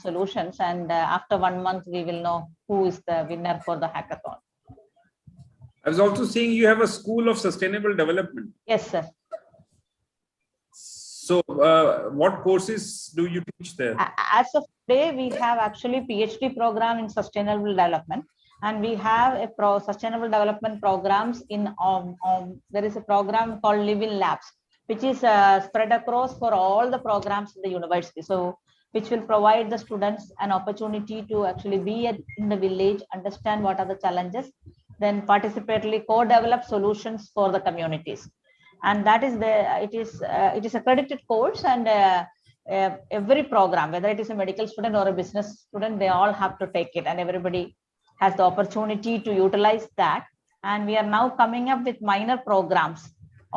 solutions, and after 1 month we will know who is the winner for the hackathon. I was also seeing you have a school of sustainable development. Yes, sir. So what courses do you teach there? As of today, we have actually PhD program in sustainable development, and we have a sustainable development programs in there is a program called Live in Labs, which is spread across for all the programs in the university. So which will provide the students an opportunity to actually be in the village, understand what are the challenges, then participately co-develop solutions for the communities. And that is it is a credited course, and every program, whether it is a medical student or a business student, they all have to take it, and everybody has the opportunity to utilize that. And we are now coming up with minor programs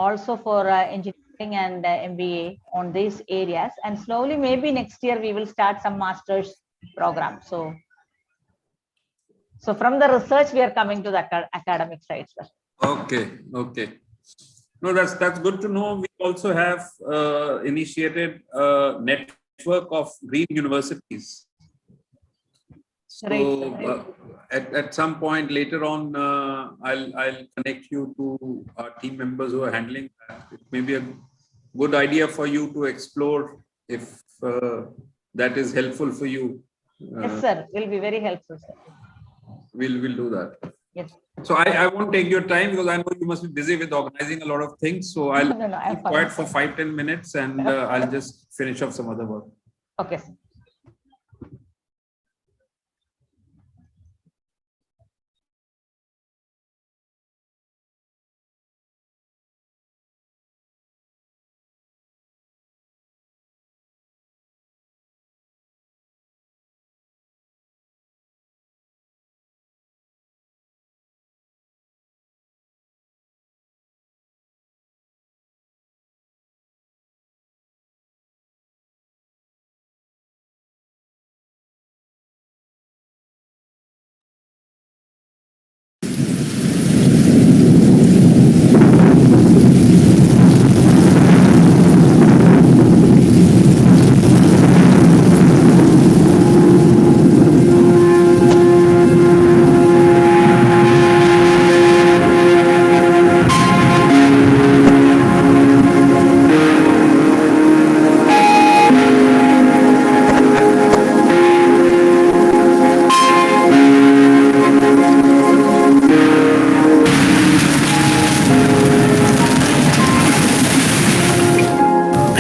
also for engineering and MBA on these areas, and slowly maybe next year we will start some master's program. So from the research we are coming to the academic side, sir. Okay. No, that's good to know. We also have initiated a network of green universities. So at some point later on, I'll connect you to our team members who are handling that. It may be a good idea for you to explore if that is helpful for you. Yes, sir. Will be very helpful, sir. We'll do that. Yes. So I won't take your time because I know you must be busy with organizing a lot of things. So I'll keep quiet for 5-10 minutes, and I'll just finish off some other work. Okay, sir.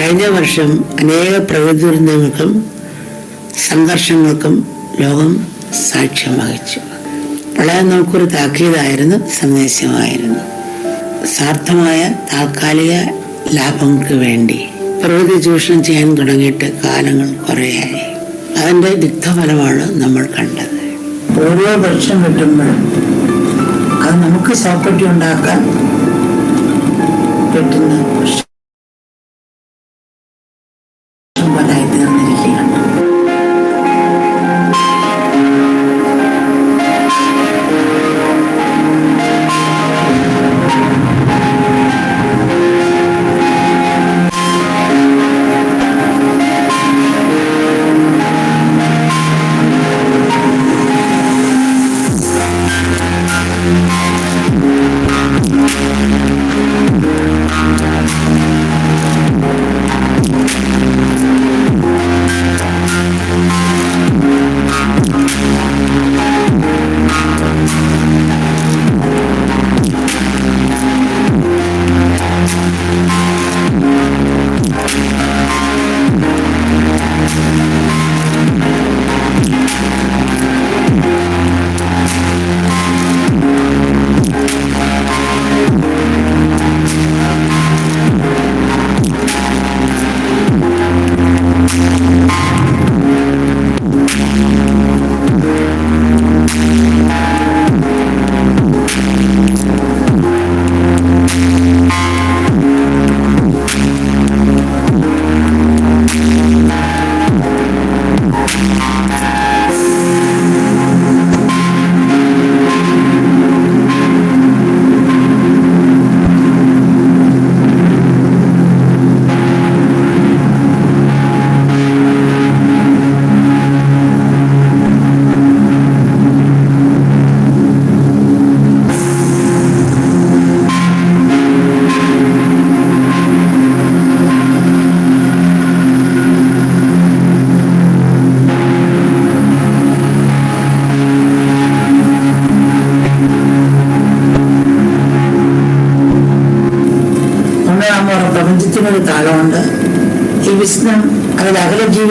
കഴിഞ്ഞ വർഷം അനേക പ്രകൃതി ദുരന്തങ്ങൾക്കും സംഘർഷങ്ങൾക്കും ലോകം സാക്ഷ്യം വഹിച്ചു. പ്രളയം നമുക്കൊരു താക്കീതായിരുന്നു, സന്ദേശമായിരുന്നു. സ്വാർത്ഥമായ താൽക്കാലിക ലാഭങ്ങൾക്ക് വേണ്ടി പ്രകൃതി ചൂഷണം ചെയ്യാൻ തുടങ്ങിയിട്ട് കാലങ്ങൾ കുറേയായി. അതിൻ്റെ ദിഗ്ധഫലമാണ് നമ്മൾ കണ്ടത്. ഓരോ വർഷം കിട്ടുമ്പോഴും അത് നമുക്ക് സോപ്പറ്റി ഉണ്ടാക്കാൻ പറ്റുന്ന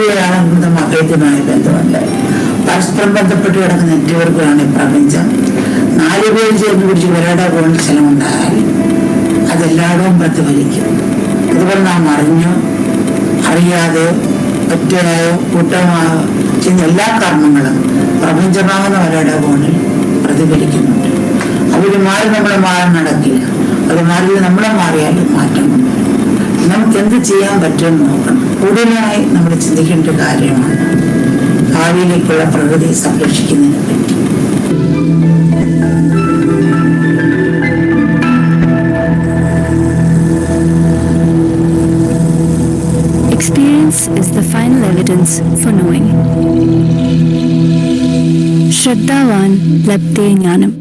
അമൃതം അഭേദ്യമായ ബന്ധമല്ല. പരസ്പരം ബന്ധപ്പെട്ട് കിടക്കുന്ന നെറ്റ്വർക്കുകളാണ് ഈ പ്രപഞ്ചം. 4 പേര് ചേർന്ന് പിടിച്ച് ഒരാടെ കൊണ്ട് സ്ഥലമുണ്ടായാൽ അതെല്ലായിടവും പ്രതിഫലിക്കും. അതുപോലെ നാം അറിഞ്ഞോ അറിയാതെ ഒറ്റയായോ കൂട്ടമായോ ചെയ്യുന്ന എല്ലാ കർമ്മങ്ങളും പ്രപഞ്ചമാകുന്ന ഒരാടെ കോണിൽ പ്രതിഫലിക്കുന്നുണ്ട്. അവർ മാറി നമ്മളെ മാറാൻ നടക്കില്ല. അത് മാറി നമ്മളെ മാറിയാലും മാറ്റം കൊണ്ടുവരും. നമുക്ക് എന്ത് ചെയ്യാൻ പറ്റുമെന്ന് നോക്കണം. കൂടുതലായി നമ്മൾ ചിന്തിക്കേണ്ട കാര്യമാണ് ഭാവിയിലേക്കുള്ള പ്രകൃതി സംരക്ഷിക്കുന്നതിനെ പറ്റി. Experience is the final evidence for knowing. Shraddhavan labde jnanam.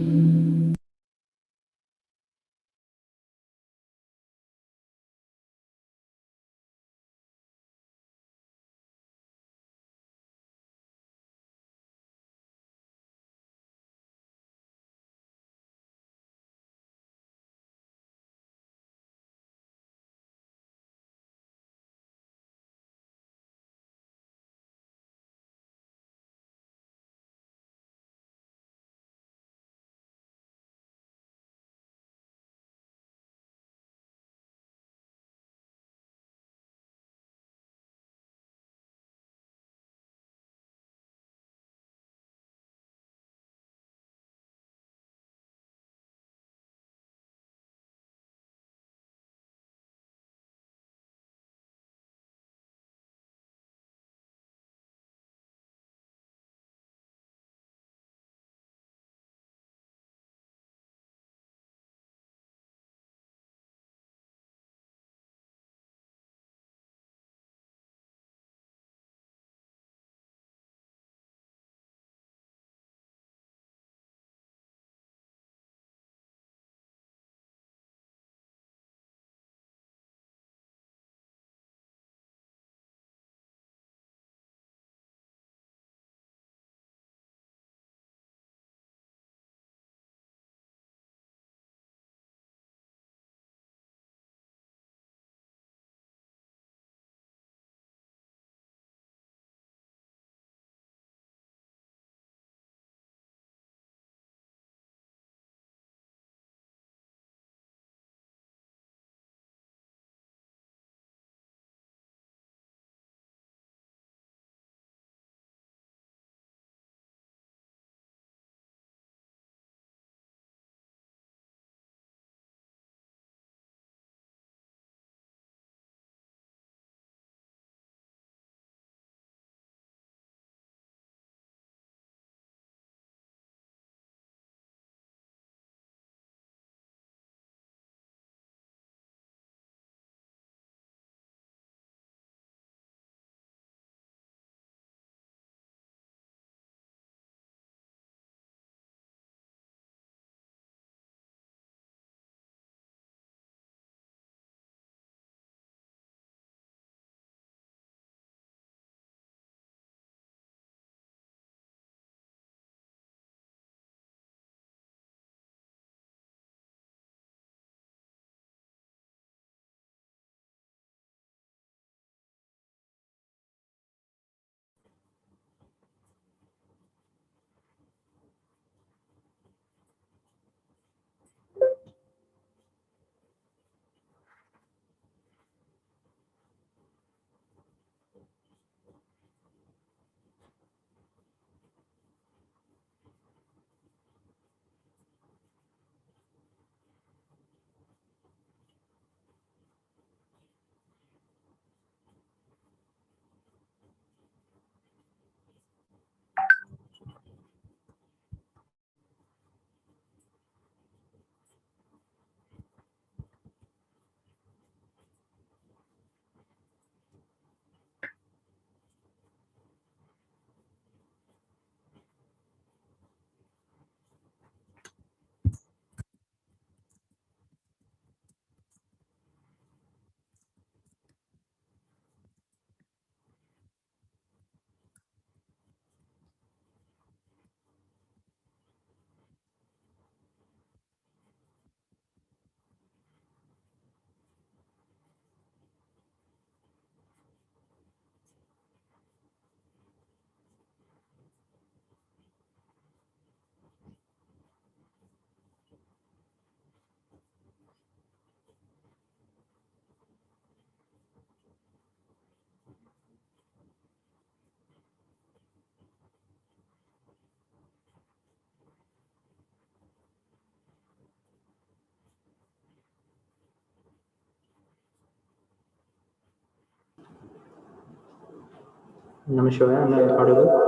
Namaskar, am I audible?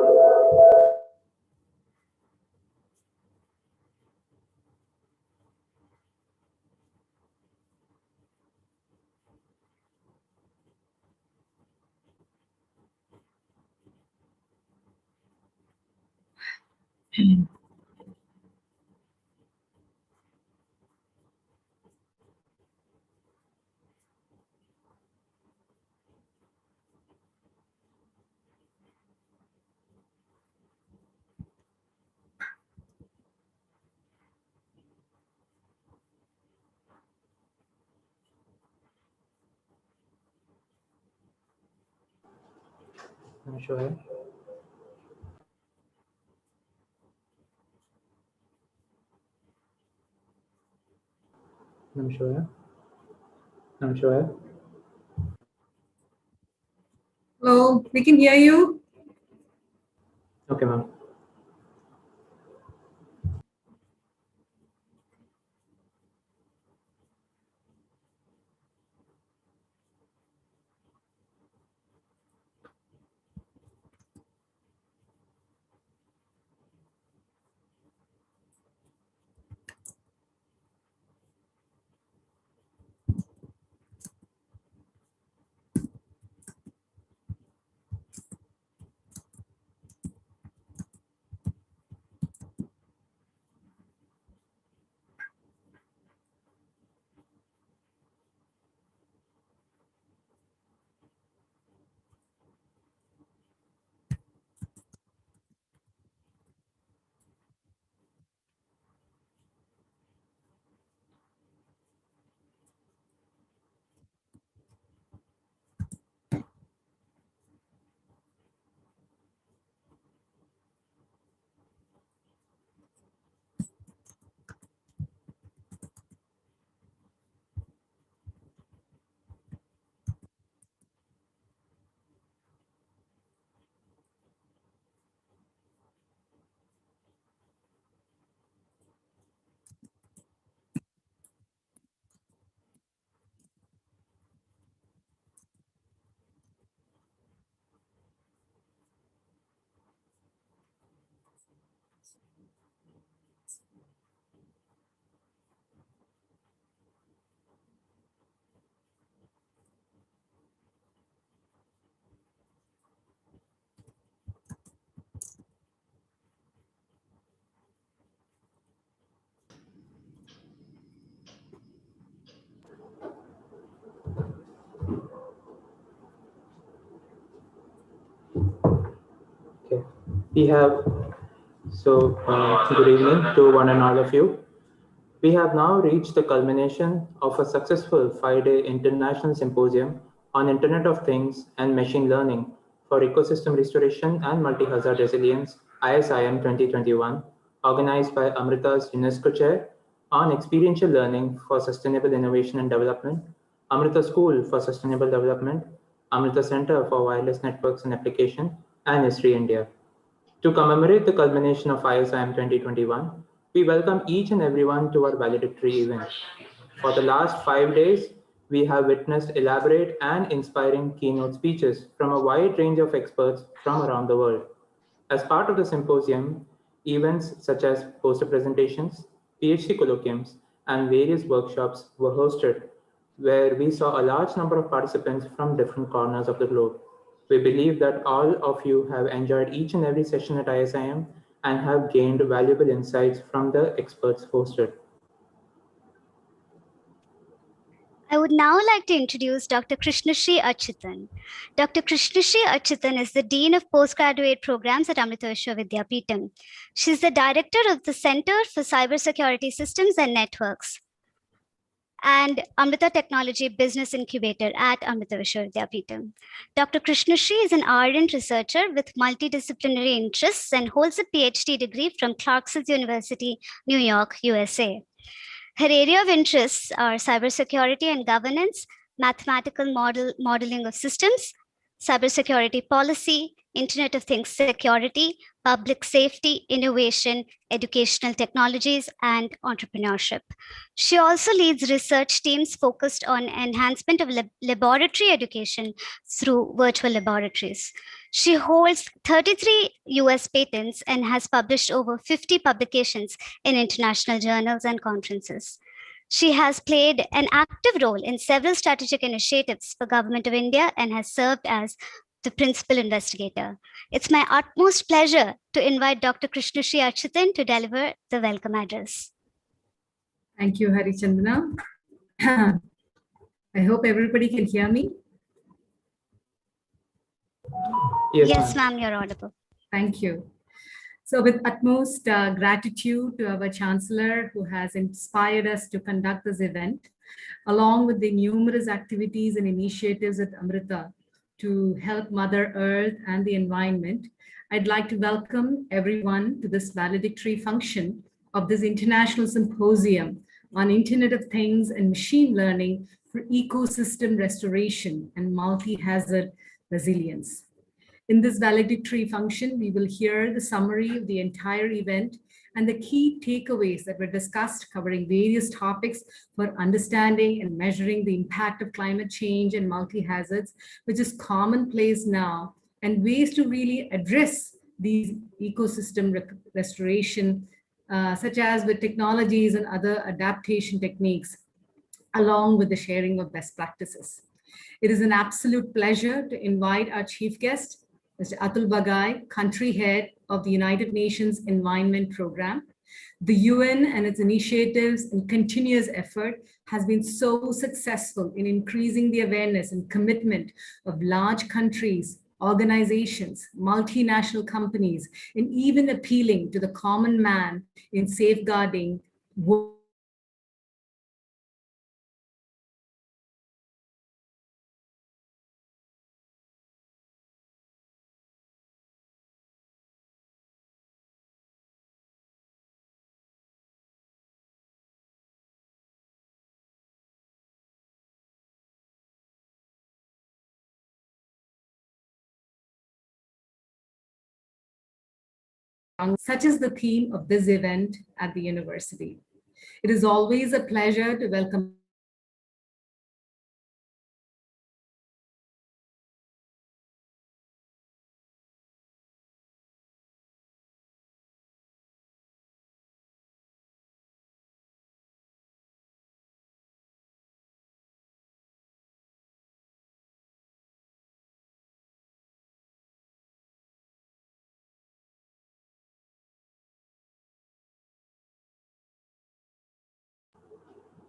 Namaskar. Namaskar. Namaskar. Hello, we can hear you. Okay, ma'am. Okay. We have, good evening to one and all of you. We have now reached the culmination of a successful 5-day international symposium on Internet of Things and machine learning for ecosystem restoration and multi-hazard resilience, ISIM 2021, organized by Amrita's UNESCO Chair on experiential learning for sustainable innovation and development, Amrita School for Sustainable Development, Amrita Center for Wireless Networks and Application, and History India. To commemorate the culmination of ISIM 2021, we welcome each and everyone to our valedictory event. For the last 5 days, we have witnessed elaborate and inspiring keynote speeches from a wide range of experts from around the world. As part of the symposium, events such as poster presentations, PhD colloquiums, and various workshops were hosted, where we saw a large number of participants from different corners of the globe. We believe that all of you have enjoyed each and every session at ISIM and have gained valuable insights from the experts hosted. I would now like to introduce Dr. Krishnashree Achyutan. Dr. Krishnashree Achyutan is the Dean of Postgraduate Programs at Amrita Vidyapeetham. She is the Director of the Center for Cybersecurity Systems and Networks and Amrita Technology Business Incubator at Amrita Vidyapeetham. Dr. Krishnashree is an ardent researcher with multidisciplinary interests and holds a PhD degree from Clarkson University, New York, USA. Her area of interests are cybersecurity and governance, mathematical modeling of systems, cybersecurity policy, Internet of Things security, public safety, innovation, educational technologies, and entrepreneurship. She also leads research teams focused on enhancement of laboratory education through virtual laboratories. She holds 33 US patents and has published over 50 publications in international journals and conferences. She has played an active role in several strategic initiatives for Government of India and has served as the principal investigator. It's my utmost pleasure to invite Dr. Krishna Sri Achyutan to deliver the welcome address. Thank you, Harichandana. I hope everybody can hear me. Yes, ma'am, you're audible. Thank you. So with utmost gratitude to our Chancellor who has inspired us to conduct this event, along with the numerous activities and initiatives at Amrita to help Mother Earth and the environment, I'd like to welcome everyone to this valedictory function of this International Symposium on Internet of Things and Machine Learning for Ecosystem Restoration and Multi-Hazard Resilience. In this valedictory function, we will hear the summary of the entire event and the key takeaways that were discussed, covering various topics for understanding and measuring the impact of climate change and multi-hazards, which is commonplace now, and ways to really address these ecosystem restoration, such as with technologies and other adaptation techniques, along with the sharing of best practices. It is an absolute pleasure to invite our chief guest, Mr. Atul Bagai, country head of the United Nations Environment Program. The UN and its initiatives and continuous effort has been so successful in increasing the awareness and commitment of large countries, organizations, multinational companies, and even appealing to the common man in safeguarding such is the theme of this event at the university. It is always a pleasure to welcome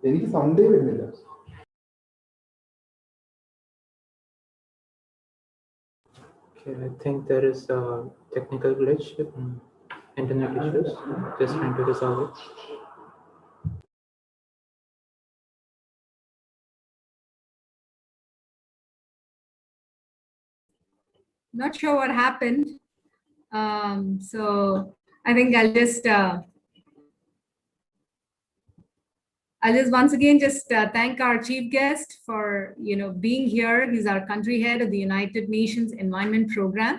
എനിക്ക് സൗണ്ടേ വരുന്നില്ല. Okay, I think there is a technical glitch, internet issues. Just trying to resolve it. Not sure what happened. So I think I'll just once again just thank our chief guest for being here. He's our country head of the United Nations Environment Program,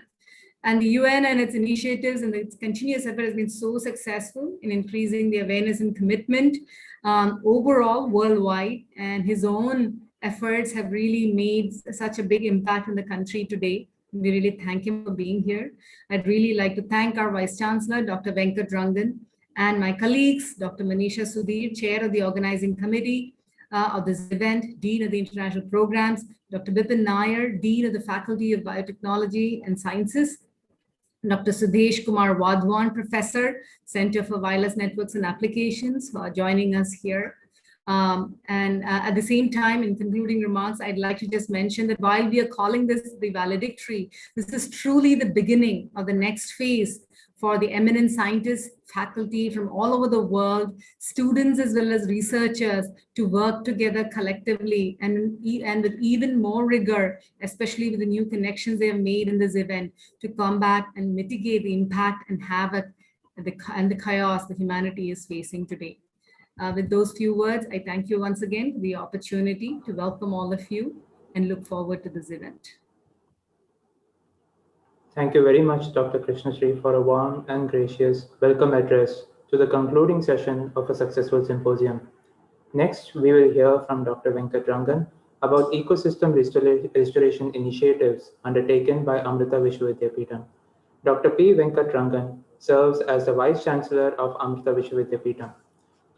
and the UN and its initiatives and its continuous effort has been so successful in increasing the awareness and commitment overall worldwide, and his own efforts have really made such a big impact in the country today. We really thank him for being here. I'd really like to thank our Vice Chancellor, Dr. Venkat Rangan, and my colleagues, Dr. Manisha Sudhir, Chair of the Organizing Committee of this event, Dean of the International Programs, Dr. Bipin Nair, Dean of the Faculty of Biotechnology and Sciences, Dr. Sudesh Kumar Wadhwan, Professor, Center for Wireless Networks and Applications, for joining us here. At the same time, in concluding remarks, I'd like to just mention that while we are calling this the valedictory, this is truly the beginning of the next phase for the eminent scientists, faculty from all over the world, students as well as researchers, to work together collectively and with even more rigor, especially with the new connections they have made in this event, to combat and mitigate the impact and havoc and the chaos that humanity is facing today. With those few words, I thank you once again for the opportunity to welcome all of you and look forward to this event. Thank you very much, Dr. Krishna Sri, for a warm and gracious welcome address to the concluding session of a successful symposium. Next, we will hear from Dr. Venkat Rangan, about ecosystem restoration initiatives undertaken by Amrita Vishwavidyapeetham. Dr. P. Venkatrangan serves as the Vice Chancellor of Amrita Vishwavidyapeetham,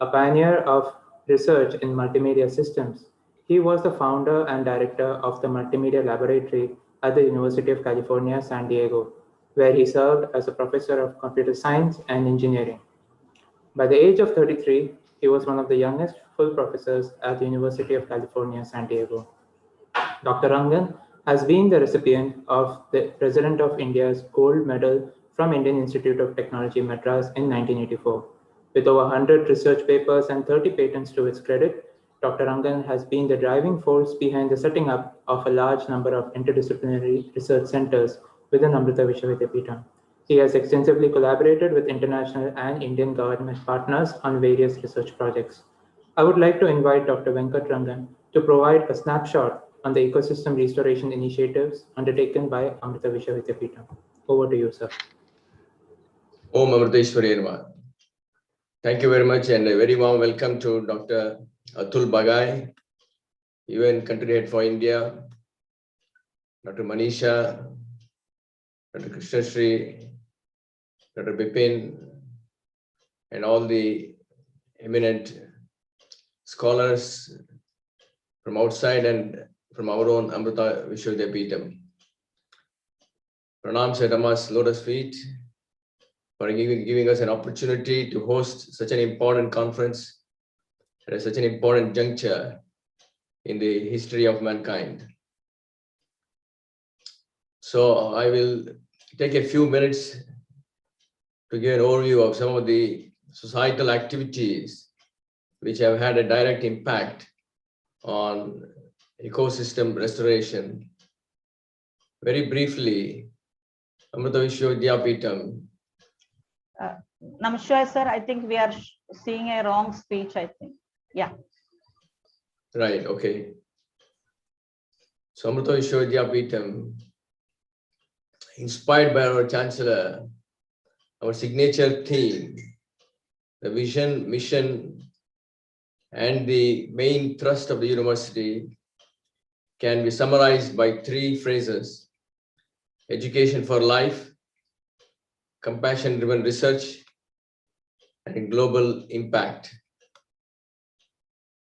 a pioneer of research in multimedia systems. He was the founder and director of the Multimedia Laboratory at the University of California, San Diego, where he served as a professor of computer science and engineering. By the age of 33, he was one of the youngest full professors at the University of California, San Diego. Dr. Rangan has been the recipient of the President of India's Gold Medal from Indian Institute of Technology, Madras in 1984. With over 100 research papers and 30 patents to its credit, Dr. Rangan has been the driving force behind the setting up of a large number of interdisciplinary research centers within Amrita Vishwavidyapeetham. He has extensively collaborated with international and Indian government partners on various research projects. I would like to invite Dr. Venkatrangan to provide a snapshot on the ecosystem restoration initiatives undertaken by Amrita Vishwavidyapeetham. Over to you, sir. Om Amriteshwari Namaha. Thank you very much, and a very warm welcome to Dr. Atul Bagai, UN Country Head for India, Dr. Manisha, Dr. Krishna Sri, Dr. Bipin, and all the eminent scholars from outside and from our own Amrita Vishwavidyapeetham. Pranams at Amma's lotus feet for giving us an opportunity to host such an important conference at such an important juncture in the history of mankind. So I will take a few minutes to give an overview of some of the societal activities which have had a direct impact on ecosystem restoration. Very briefly, Amrita Vishwavidyapeetham. Namaskar, sir. I think we are seeing a wrong speech, I think. Yeah. Right, okay. So Amrita Vishwavidyapeetham, inspired by our Chancellor, our signature theme, the vision, mission, and the main thrust of the university can be summarized by three phrases: education for life, compassion-driven research, and global impact.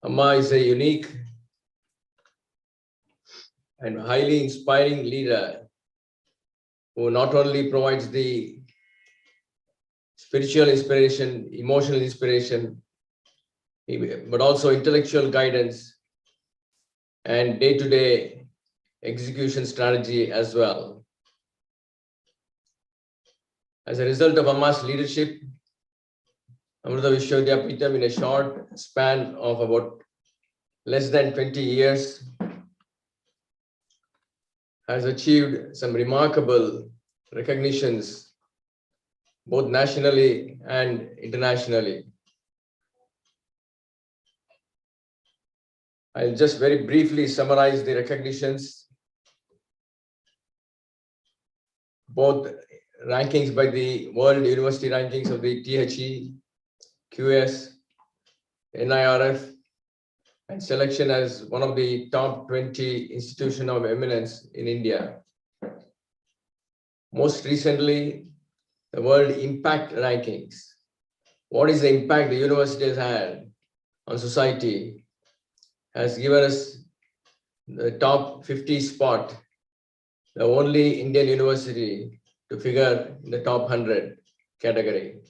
Amma is a unique and highly inspiring leader who not only provides the spiritual inspiration, emotional inspiration, but also intellectual guidance and day-to-day execution strategy as well. As a result of Amma's leadership, Amrita Vishwavidyapeetham, in a short span of about less than 20 years, has achieved some remarkable recognitions, both nationally and internationally. I'll just very briefly summarize the recognitions, both rankings by the World University Rankings of the THE, QS, NIRF, and selection as one of the top 20 institutions of eminence in India. Most recently, the World Impact Rankings. What is the impact the university has had on society has given us the top 50 spot, the only Indian university to figure in the top 100 category.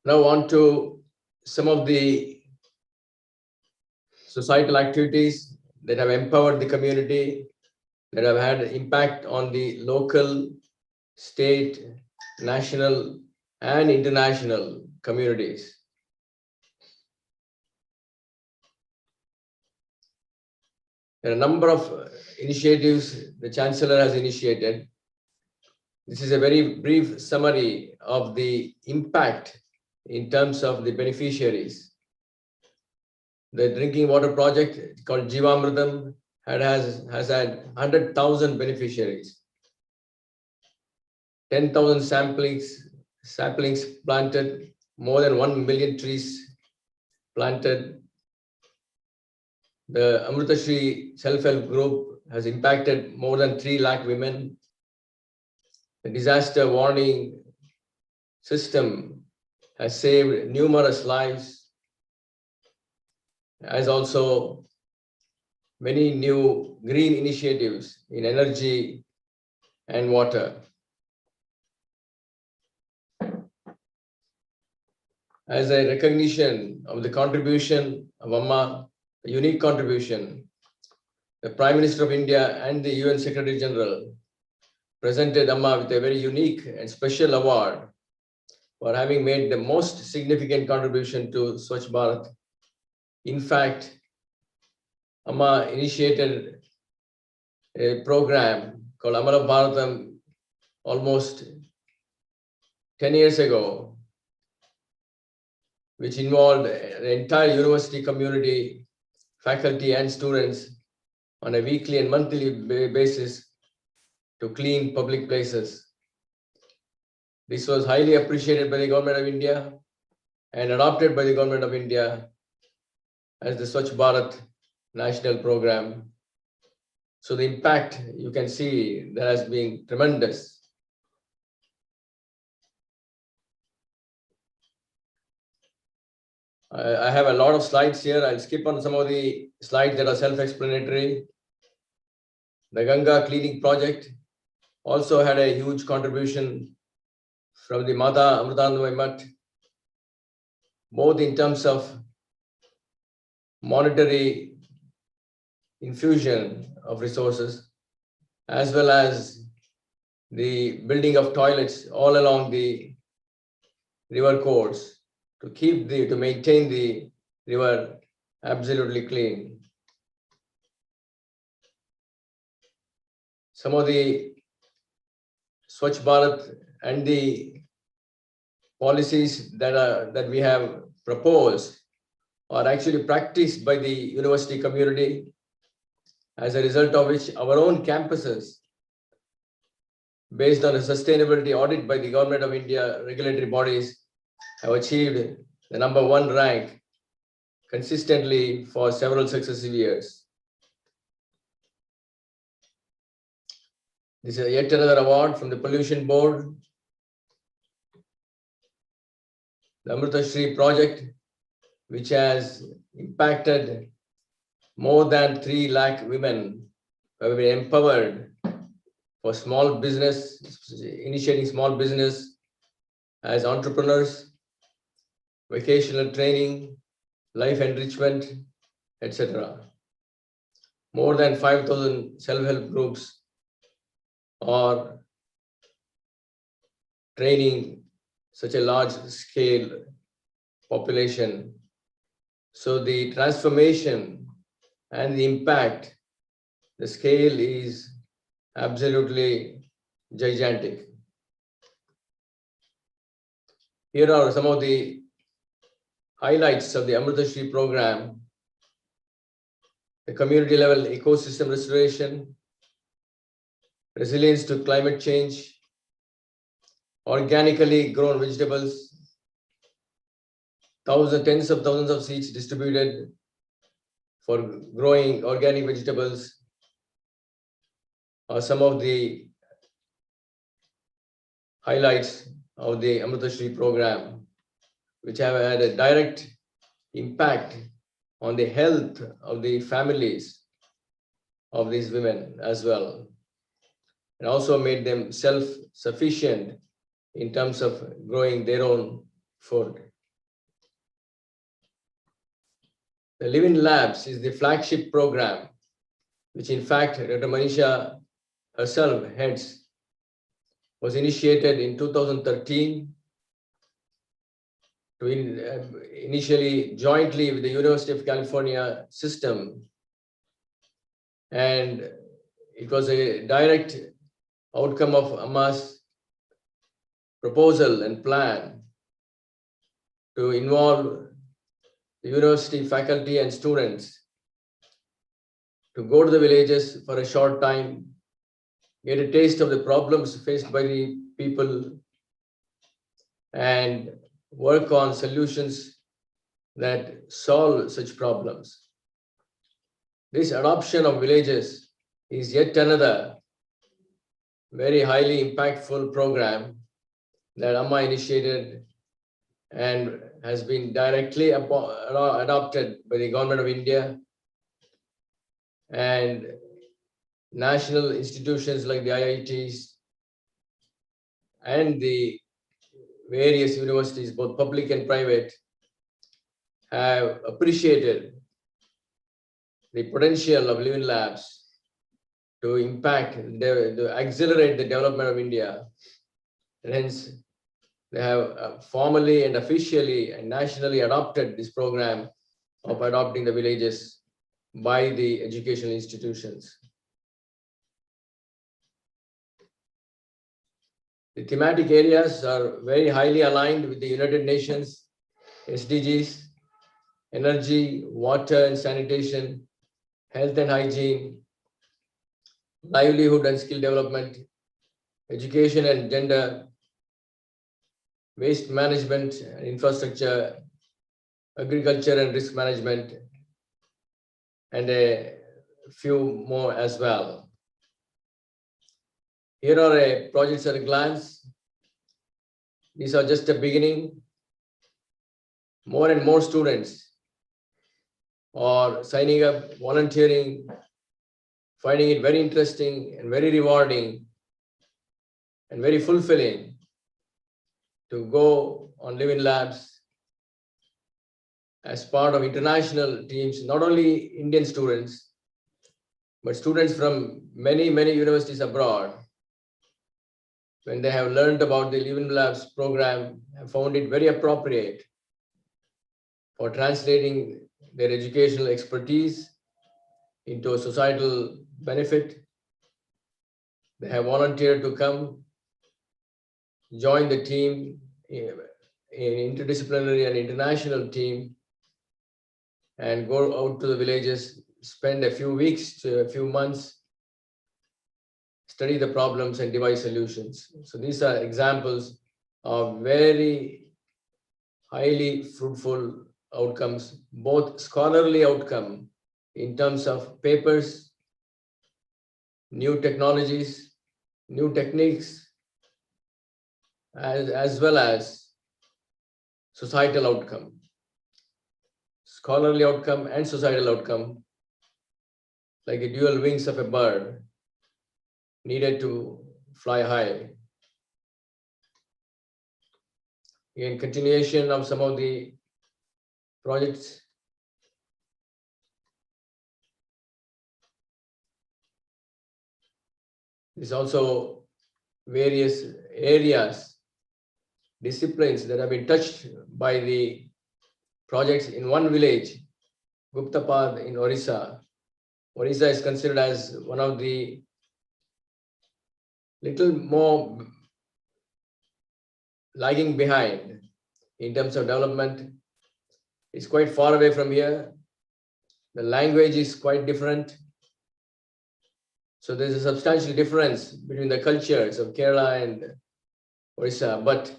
Now on to some of the societal activities that have empowered the community, that have had impact on the local, state, national, and international communities. There are a number of initiatives the Chancellor has initiated. This is a very brief summary of the impact in terms of the beneficiaries. The drinking water project called Jeevamritam has had 100,000 beneficiaries, 10,000 saplings planted, more than 1 million trees planted, The Amrita Sri self-help group has impacted more than 3 lakh women. The disaster warning system has saved numerous lives, as also many new green initiatives in energy and water. As a recognition of the contribution of Amma, a unique contribution, the Prime Minister of India and the UN Secretary General presented Amma with a very unique and special award for having made the most significant contribution to Swachh Bharat. In fact, Amma initiated a program called Amara Bharatam almost 10 years ago, which involved the entire university community, faculty and students on a weekly and monthly basis to clean public places. This was highly appreciated by the Government of India and adopted by the Government of India as the Swachh Bharat national program. So the impact, you can see, there has been tremendous. I have a lot of slides here. I'll skip on some of the slides that are self-explanatory. The Ganga cleaning project also had a huge contribution from the Mata Amritanandamai Mutt, both in terms of monetary infusion of resources, as well as the building of toilets all along the river course to maintain the river absolutely clean. Some of the Swachh Bharat and the policies that we have proposed are actually practiced by the university community, as a result of which our own campuses, based on a sustainability audit by the Government of India regulatory bodies, have achieved the #1 rank consistently for several successive years. This is yet another award from the Pollution Board. The Amrita Sri project, which has impacted more than 3 lakh women who have been empowered for small business, initiating small business as entrepreneurs, vocational training, life enrichment, etc. More than 5,000 self-help groups are training such a large scale population. So the transformation and the impact, the scale is absolutely gigantic. Here are some of the highlights of the Amrita Sri program: the community level ecosystem restoration, resilience to climate change, organically grown vegetables, tens of thousands of seeds distributed for growing organic vegetables, are some of the highlights of the Amrita Sri program, which have had a direct impact on the health of the families of these women as well, and also made them self-sufficient in terms of growing their own food. The Live in Labs is the flagship program, which in fact Dr. Manisha herself heads, was initiated in 2013 to initially jointly with the University of California system, and it was a direct outcome of Amma's proposal and plan to involve the university faculty and students to go to the villages for a short time, get a taste of the problems faced by the people, and work on solutions that solve such problems. this adoption of villages is yet another very highly impactful program that Amma initiated and has been directly adopted by the Government of India and national institutions like the IITs and the various universities, both public and private, have appreciated the potential of living labs to impact, to accelerate the development of India. And hence, they have formally and officially and nationally adopted this program of adopting the villages by the educational institutions. The thematic areas are very highly aligned with the United Nations SDGs: energy, water and sanitation, health and hygiene, livelihood and skill development, education and gender, waste management and infrastructure, agriculture and risk management, and a few more as well. Here are projects at a glance. These are just a beginning. More and more students are signing up, volunteering, finding it very interesting and very rewarding and very fulfilling to go on living labs as part of international teams, not only Indian students, but students from many, many universities abroad. When they have learned about the Living Labs program, have found it very appropriate for translating their educational expertise into a societal benefit. They have volunteered to come, join the team, in interdisciplinary and international team, and go out to the villages, spend a few weeks to a few months, study the problems and devise solutions. So these are examples of very highly fruitful outcomes, both scholarly outcome in terms of papers, new technologies, new techniques, as well as societal outcome. Scholarly outcome and societal outcome, like the dual wings of a bird, needed to fly high. In continuation of some of the projects, there's also various areas, disciplines that have been touched by the projects in one village, Guptapad in Orissa. Orissa is considered as one of the little more lagging behind in terms of development. It's quite far away from here. The language is quite different. So there's a substantial difference between the cultures of Kerala and Orissa, but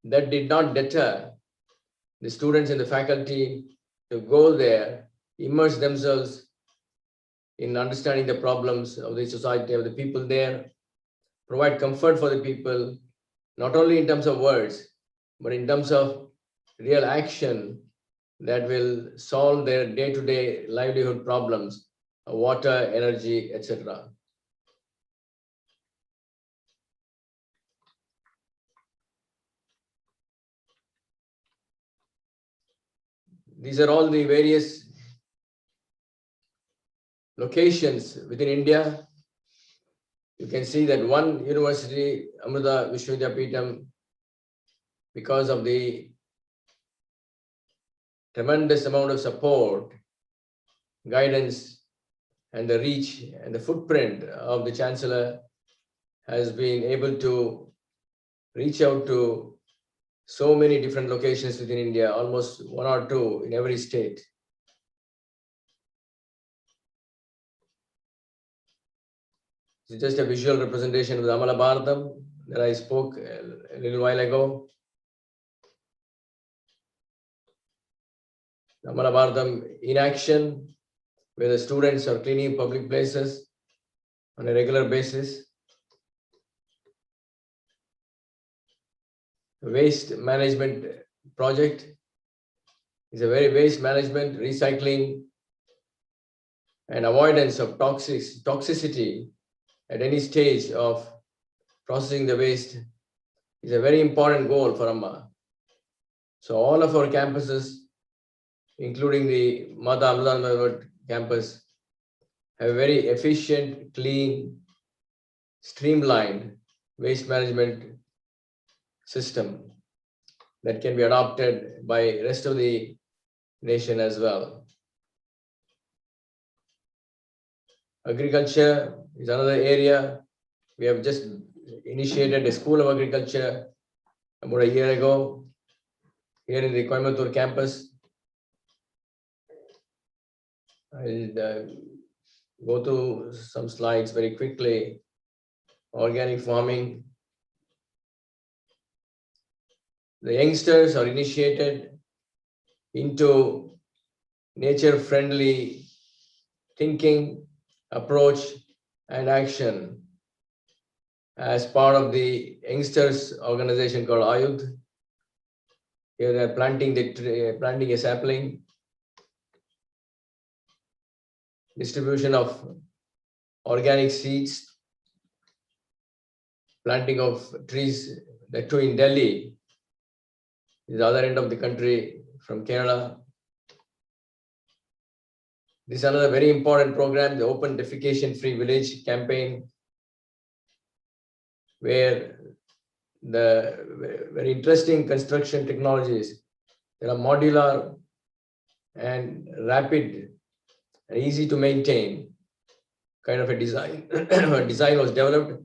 that did not deter the students and the faculty to go there, immerse themselves in understanding the problems of the society, of the people there, provide comfort for the people, not only in terms of words, but in terms of real action that will solve their day-to-day livelihood problems, water, energy, etc. These are all the various locations within India. You can see that one university, Amrita Sri, because of the tremendous amount of support, guidance, and the reach and the footprint of the Chancellor, has been able to reach out to so many different locations within India, almost one or two in every state. It's just a visual representation of the Amala Bharatam that I spoke a little while ago. Amala Bharatam in action, where the students are cleaning public places on a regular basis. Waste management project is a very waste management, recycling, and avoidance of toxicity at any stage of processing the waste is a very important goal for Amma. So all of our campuses, including the Mata Amrita campus, have a very efficient, clean, streamlined waste management system that can be adopted by rest of the nation as well. Agriculture is another area. We have just initiated a school of agriculture about a year ago here in the Coimbatore campus. I'll go through some slides very quickly. Organic farming. The youngsters are initiated into nature-friendly thinking, approach, and action as part of the youngsters organization called IoT. Here they are planting a sapling, distribution of organic seeds, planting of trees, the two in Delhi, the other end of the country from Kerala. This is another very important program, the Open Defecation Free Village campaign, where the very interesting construction technologies, there are modular and rapid and easy to maintain kind of a design. Design was developed,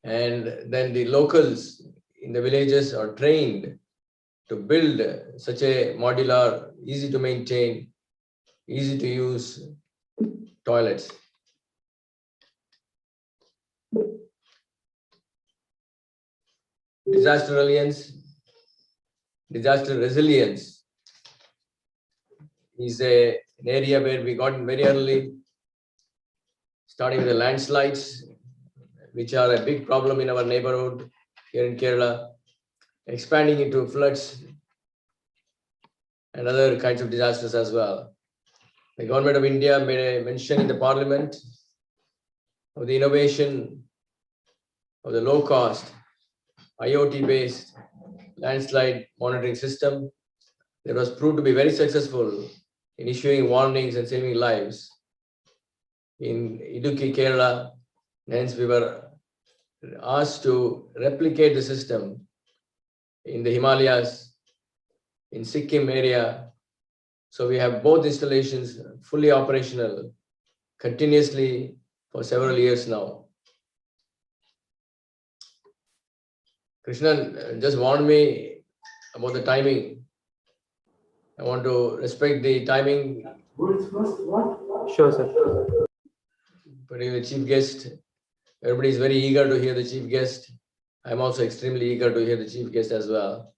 and then the locals in the villages are trained to build such a modular, easy to maintain, easy to use toilets. Disaster resilience is an area where we got in very early, starting with the landslides, which are a big problem in our neighborhood here in Kerala, expanding into floods and other kinds of disasters as well. The government of India made a mention in the parliament of the innovation of the low-cost IoT-based landslide monitoring system that was proved to be very successful in issuing warnings and saving lives in Idukki, Kerala. Hence, we were asked to replicate the system in the Himalayas, in Sikkim area. So we have both installations fully operational continuously for several years now. Krishnan just warned me about the timing. I want to respect the timing. Sure, sir. Particularly the chief guest. Everybody is very eager to hear the chief guest. I'm also extremely eager to hear the chief guest as well.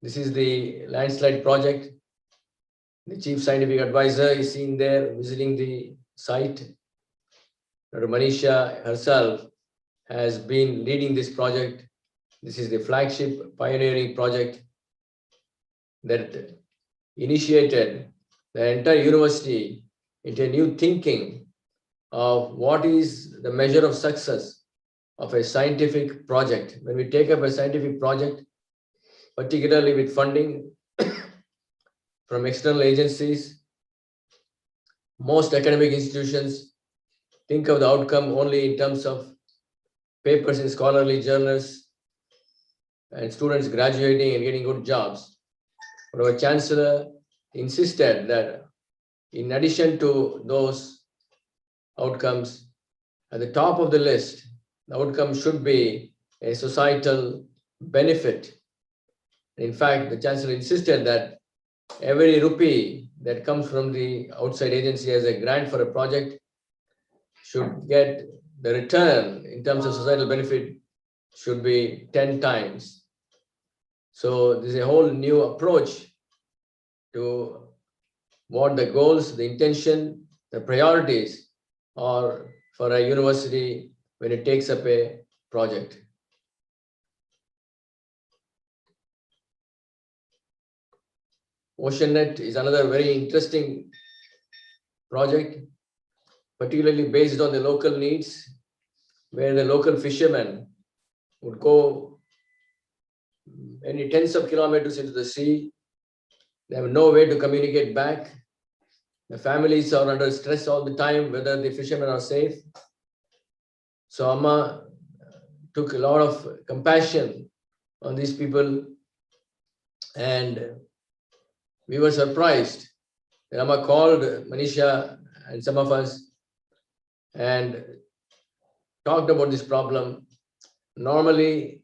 This is the landslide project. The chief scientific advisor is seen there visiting the site. Dr. Manisha herself has been leading this project. This is the flagship pioneering project that initiated the entire university into a new thinking of what is the measure of success of a scientific project. When we take up a scientific project, particularly with funding from external agencies, most academic institutions think of the outcome only in terms of papers in scholarly journals and students graduating and getting good jobs. But our chancellor insisted that in addition to those outcomes, at the top of the list, the outcome should be a societal benefit. In fact, the chancellor insisted that every rupee that comes from the outside agency as a grant for a project should get the return in terms of societal benefit should be 10 times. So there's a whole new approach to what the goals, the intention, the priorities are for a university when it takes up a project. OceanNet is another very interesting project, particularly based on the local needs, where the local fishermen would go many tens of kilometers into the sea. They have no way to communicate back. The families are under stress all the time, whether the fishermen are safe. So Amma took a lot of compassion on these people, and we were surprised. Then Amma called Manisha and some of us and talked about this problem. Normally,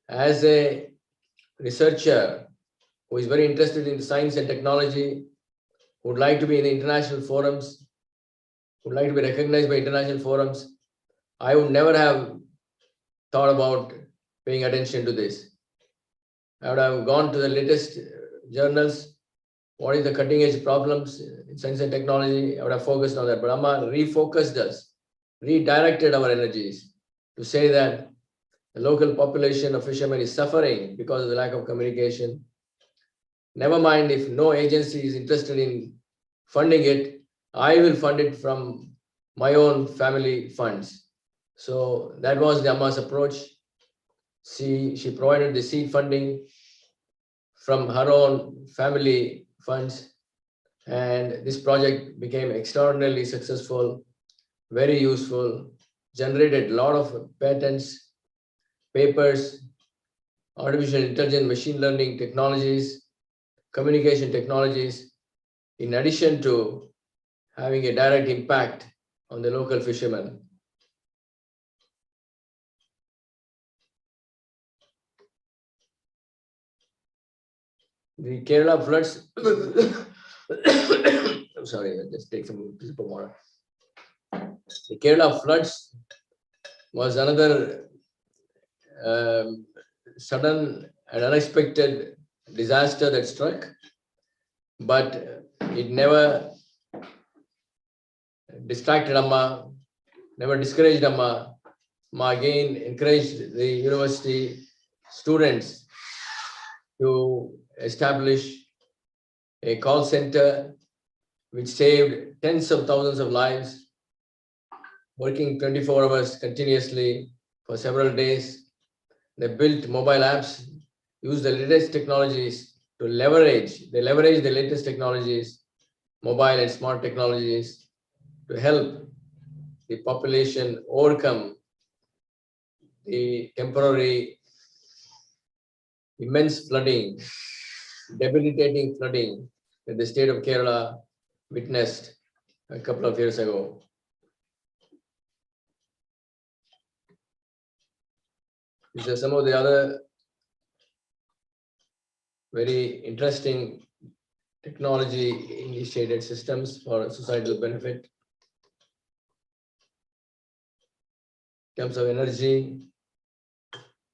as a researcher who is very interested in science and technology, would like to be in the international forums, would like to be recognized by international forums, I would never have thought about paying attention to this. I would have gone to the latest journals. What is the cutting edge problems in science and technology? I would have focused on that. But Amma refocused us, redirected our energies to say that the local population of fishermen is suffering because of the lack of communication. Never mind if no agency is interested in funding it, I will fund it from my own family funds. So that was the Amma's approach. She provided the seed funding from her own family funds, and this project became extraordinarily successful, very useful, generated a lot of patents, papers, artificial intelligence, machine learning technologies, communication technologies, in addition to having a direct impact on the local fishermen. The Kerala floods, I'm sorry, I'll just take some sip of water. The Kerala floods was another sudden and unexpected disaster that struck, but it never distracted Amma, never discouraged Amma. Amma again encouraged the university students to establish a call center which saved tens of thousands of lives, working 24 hours continuously for several days. They built mobile apps, used the latest technologies to leverage. They leveraged the latest technologies, mobile and smart technologies, to help the population overcome the temporary immense flooding, debilitating flooding that the state of Kerala witnessed a couple of years ago. These are some of the other very interesting technology initiated systems for societal benefit. In terms of energy,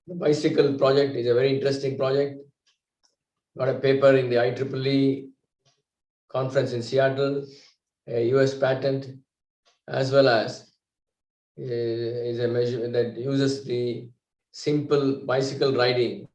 the bicycle project is a very interesting project. Got a paper in the IEEE conference in Seattle, a US patent, as well as is a measure that uses the simple bicycle riding.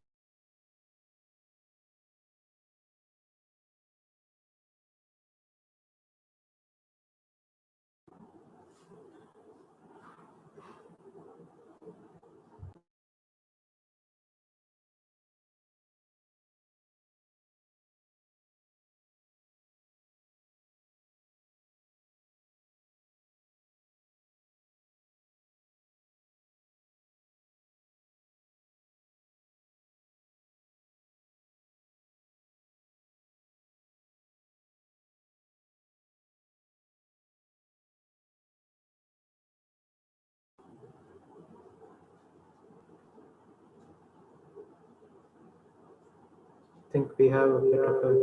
I think we have a bit of a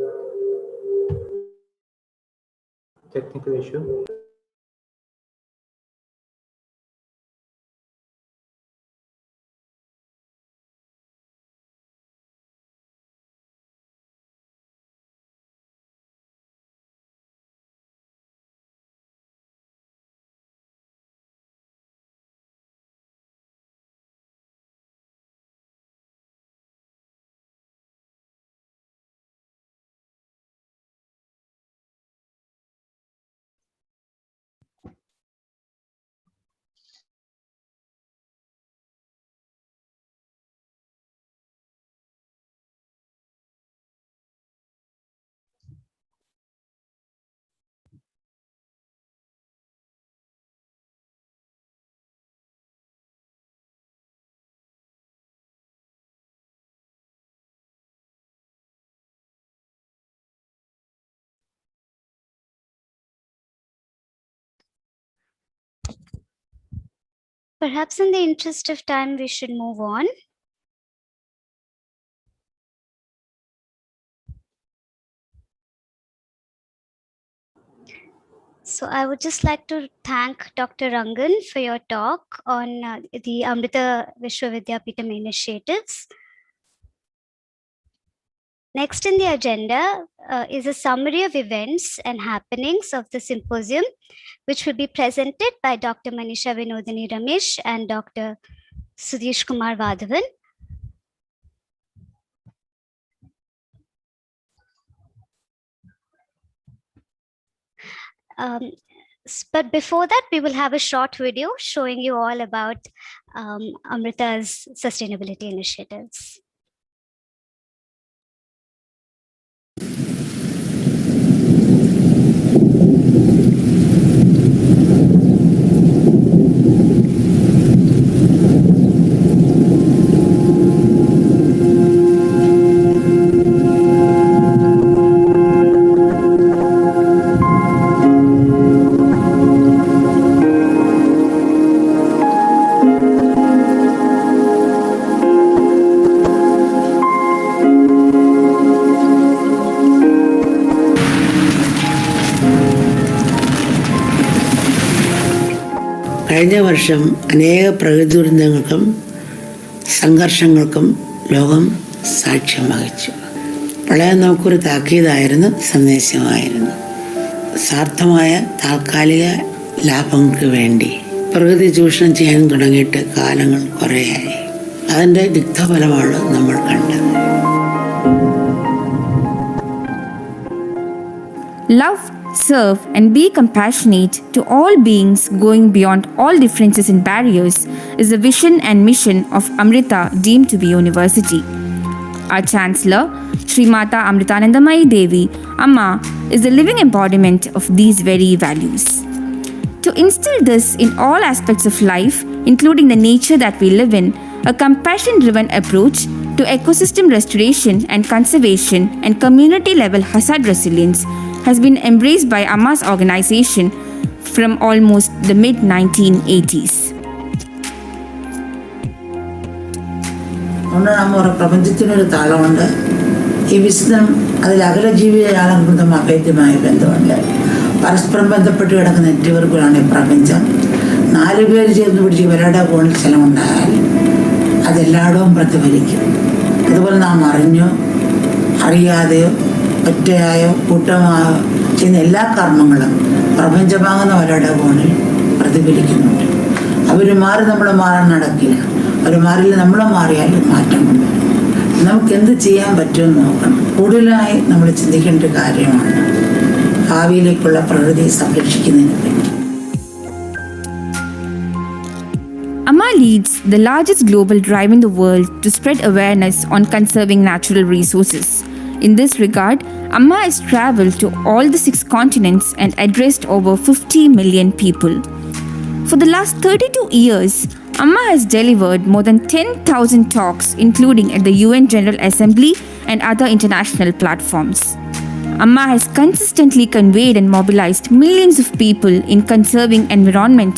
technical issue. perhaps in the interest of time, we should move on. So I would just like to thank Dr. Rangan for your talk on the Amrita Vishwavidyapeetham initiatives. Next in the agenda is a summary of events and happenings of the symposium, which will be presented by Dr. Manisha Vinodini Ramesh and Dr. Sudhish Kumar Vadhavan. But before that, we will have a short video showing you all about Amrita's sustainability initiatives. കഴിഞ്ഞ വർഷം അനേക പ്രകൃതി ദുരന്തങ്ങൾക്കും സംഘർഷങ്ങൾക്കും ലോകം സാക്ഷ്യം വഹിച്ചു. പ്രളയം നമുക്കൊരു താക്കീതായിരുന്നു, സന്ദേശമായിരുന്നു. സാർത്ഥമായ താൽക്കാലിക ലാഭങ്ങൾക്ക് വേണ്ടി പ്രകൃതി ചൂഷണം ചെയ്യാൻ തുടങ്ങിയിട്ട് കാലങ്ങൾ കുറേയായി. അതിൻ്റെ ദിഗ്ധഫലമാണ് നമ്മൾ കണ്ടത്. Love, serve, and be compassionate to all beings, going beyond all differences and barriers, is the vision and mission of Amrita deemed to be university. Our Chancellor, Srimata Amritanandamayi Devi, Amma, is the living embodiment of these very values. To instill this in all aspects of life, including the nature that we live in, a compassion-driven approach to ecosystem restoration and conservation and community-level hazard resilience has been embraced by Amma's organization from almost the mid-1980s. നമ്മുടെ പ്രപഞ്ചത്തിനൊരു താളമുണ്ട്. ഈ വിശുദ്ധം അതിൽ അഖിലജീവിയാളങ്ങളും അഭേദ്യമായ ബന്ധമുണ്ട്. പരസ്പരം ബന്ധപ്പെട്ട് കിടക്കുന്ന നെറ്റ്വർക്കുകളാണ് ഈ പ്രപഞ്ചം. 4 പേര് ചേർന്ന് പിടിച്ച് ഇവരുടെ ഫോണിൽ സ്ഥലമുണ്ടായാൽ അതെല്ലായിടവും പ്രതിഫലിക്കും. അതുപോലെ നാം അറിഞ്ഞോ അറിയാതെയോ ഒറ്റയായോ കൂട്ടമായോ ചെയ്യുന്ന എല്ലാ കർമ്മങ്ങളും പ്രപഞ്ചമാകുന്നവരുടെ ഫോണിൽ പ്രതിഫലിക്കുന്നുണ്ട്. അവർ മാറി നമ്മൾ മാറാൻ നടക്കില്ല. അവർ മാറില്ല, നമ്മൾ മാറിയാൽ മാറ്റം കൊണ്ടുവരും. നമുക്ക് എന്ത് ചെയ്യാൻ പറ്റുമെന്ന് നോക്കണം. കൂടുതലായി നമ്മൾ ചിന്തിക്കേണ്ട കാര്യമാണ് ഭാവിയിലേക്കുള്ള പ്രകൃതിയെ സംരക്ഷിക്കുന്നതിനെ പറ്റി. Amma leads the largest global drive in the world to spread awareness on conserving natural resources. In this regard, Amma has traveled to all the 6 continents and addressed over 50 million people. For the last 32 years, Amma has delivered more than 10,000 talks, including at the UN General Assembly and other international platforms. Amma has consistently conveyed and mobilized millions of people in conserving environment.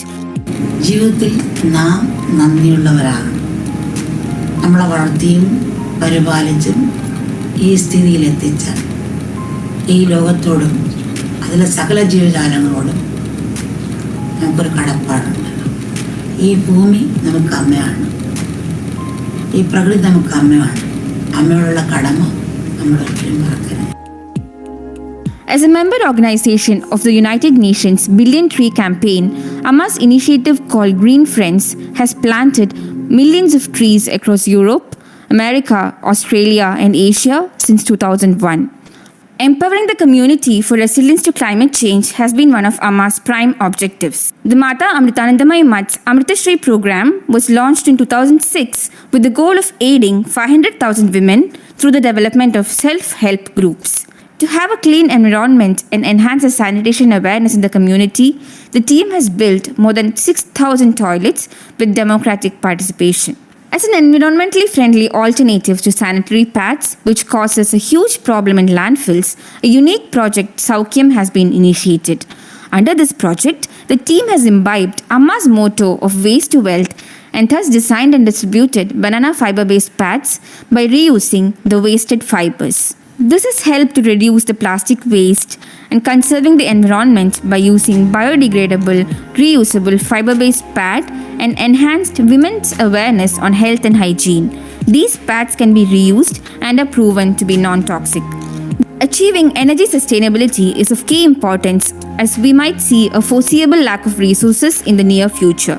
ജീവിതത്തിൽ നാം നന്ദിയുള്ളവരാണ്. നമ്മളെ വളർത്തിയും പരിപാലിച്ചും ഈ സ്ഥിതിയിലെത്തിച്ച ഈ ലോകത്തോടും അതിലെ സകല ജീവജാലങ്ങളോടും നമുക്കൊരു കടപ്പാടുണ്ട്. ഈ ഭൂമി നമുക്ക് അമ്മയാണ്, ഈ പ്രകൃതി നമുക്ക് അമ്മയാണ്. അമ്മയോടുള്ള കടമ നമ്മൾ ഒരിക്കലും മറക്കരുത്. As a member organization of the United Nations Billion Tree Campaign, Amma's initiative called Green Friends has planted millions of trees across Europe, America, Australia, and Asia since 2001. Empowering the community for resilience to climate change has been one of Amma's prime objectives. The Mata Amritanandamayi Math's Amrita Sri program was launched in 2006 with the goal of aiding 500,000 women through the development of self-help groups. To have a clean environment and enhance the sanitation awareness in the community, the team has built more than 6,000 toilets with democratic participation. As an environmentally friendly alternative to sanitary pads, which causes a huge problem in landfills, a unique project, Swachh has been initiated. Under this project, the team has imbibed Amma's motto of waste to wealth and thus designed and distributed banana fiber-based pads by reusing the wasted fibers. This has helped to reduce the plastic waste and conserving the environment by using biodegradable, reusable fiber-based pad and enhanced women's awareness on health and hygiene. These pads can be reused and are proven to be non-toxic. Achieving energy sustainability is of key importance as we might see a foreseeable lack of resources in the near future.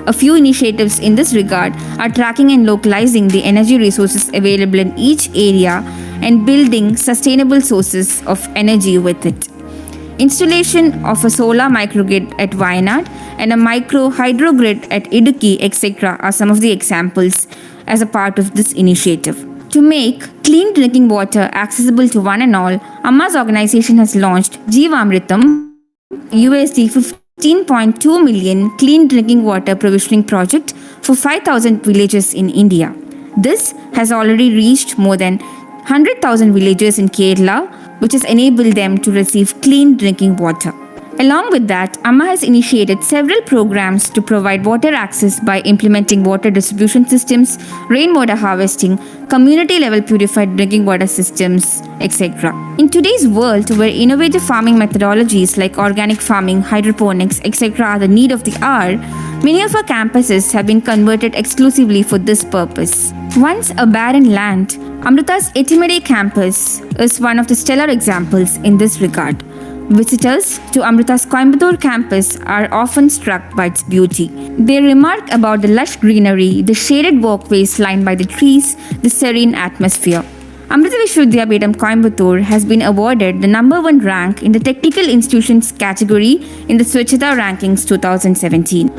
A few initiatives in this regard are tracking and localizing the energy resources available in each area and building sustainable sources of energy with it. Installation of a solar microgrid at Wayanad and a micro hydrogrid at Idukki, etc. are some of the examples as a part of this initiative. To make clean drinking water accessible to one and all, Amma's organization has launched Jeevamritam, USD 15.2 million clean drinking water provisioning project for 5,000 villages in India. This has already reached more than 100,000 villages in Kerala, which has enabled them to receive clean drinking water. Along with that, Amma has initiated several programs to provide water access by implementing water distribution systems, rainwater harvesting, community-level purified drinking water systems, etc. In today's world, where innovative farming methodologies like organic farming, hydroponics, etc. are the need of the hour, many of our campuses have been converted exclusively for this purpose. Once a barren land, Amrita's Etimede campus is one of the stellar examples in this regard. Visitors to Amrita's Coimbatore campus are often struck by its beauty. They remark about the lush greenery, the shaded walkways lined by the trees, the serene atmosphere. Amrita Vishwavidyapeetham Coimbatore has been awarded the #1 rank in the Technical Institutions category in the Swachhata Rankings 2017.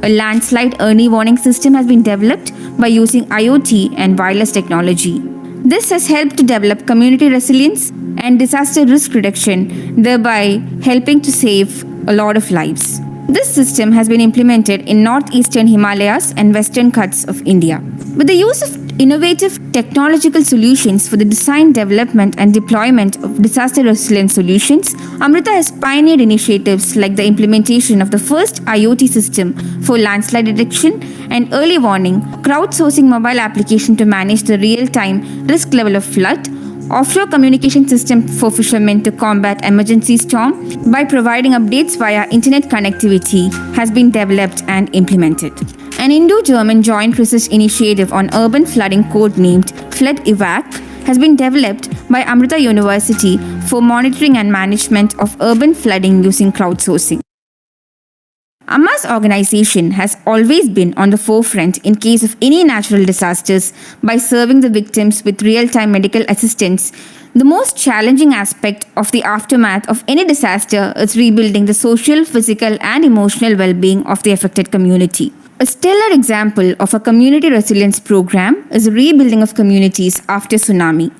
A landslide early warning system has been developed by using IoT and wireless technology. This has helped to develop community resilience and disaster risk reduction, thereby helping to save a lot of lives. This system has been implemented in northeastern Himalayas and western Ghats of India. With the use of innovative technological solutions for the design, development, and deployment of disaster resilience solutions, Amrita has pioneered initiatives like the implementation of the first IoT system for landslide detection and early warning, crowdsourcing mobile application to manage the real-time risk level of flood, offshore communication system for fishermen to combat emergency storm by providing updates via internet connectivity has been developed and implemented. An Indo-German joint research initiative on urban flooding codenamed Flood Evac has been developed by Amrita University for monitoring and management of urban flooding using crowdsourcing. Amma's organization has always been on the forefront in case of any natural disasters by serving the victims with real-time medical assistance. The most challenging aspect of the aftermath of any disaster is rebuilding the social, physical, and emotional well-being of the affected community. A stellar example of a community resilience program is the rebuilding of communities after tsunami.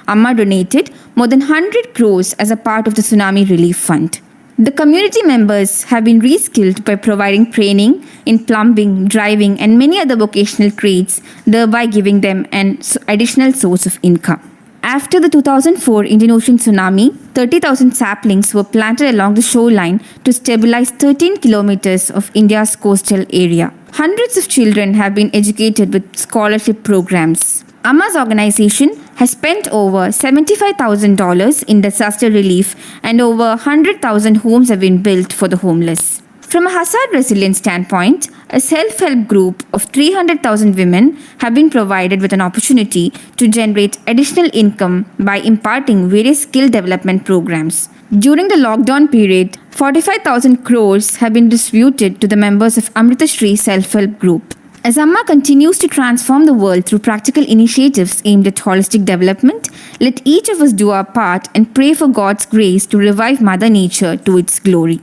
Amma donated more than 100 crores as a part of the Tsunami Relief Fund. The community members have been reskilled by providing training in plumbing, driving, and many other vocational trades, thereby giving them an additional source of income. After the 2004 Indian Ocean tsunami, 30,000 saplings were planted along the shoreline to stabilize 13 kilometers of India's coastal area. Hundreds of children have been educated with scholarship programs. Amma's organization has spent over $75,000 in disaster relief and over 100,000 homes have been built for the homeless. From a hazard resilience standpoint, a self-help group of 300,000 women have been provided with an opportunity to generate additional income by imparting various skill development programs. During the lockdown period, 45,000 crores have been distributed to the members of Amrita Sri self-help group. As Amma continues to transform the world through practical initiatives aimed at holistic development, let each of us do our part and pray for God's grace to revive Mother Nature to its glory.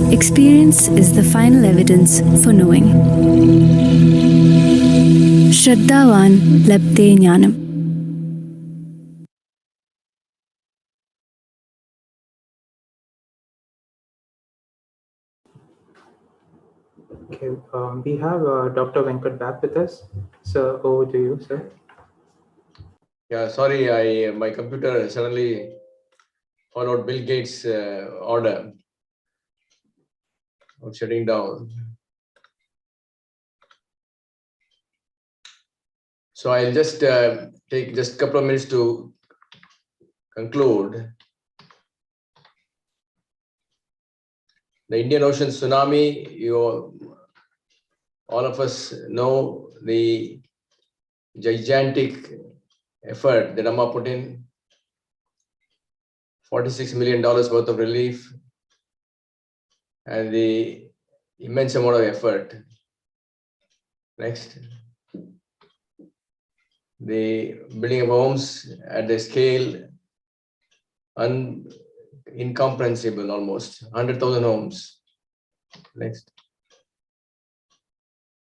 Experience is the final evidence for knowing. Shraddhavan labde jnanam. Okay, we have Dr. Venkat back with us. So over to you, sir. Yeah, sorry, my computer suddenly followed Bill Gates' order of shutting down. So I'll just take just a couple of minutes to conclude. The Indian Ocean tsunami, all of us know the gigantic effort that Amma put in, $46 million worth of relief, and the immense amount of effort. Next. The building of homes at the scale incomprehensible, almost 100,000 homes. Next.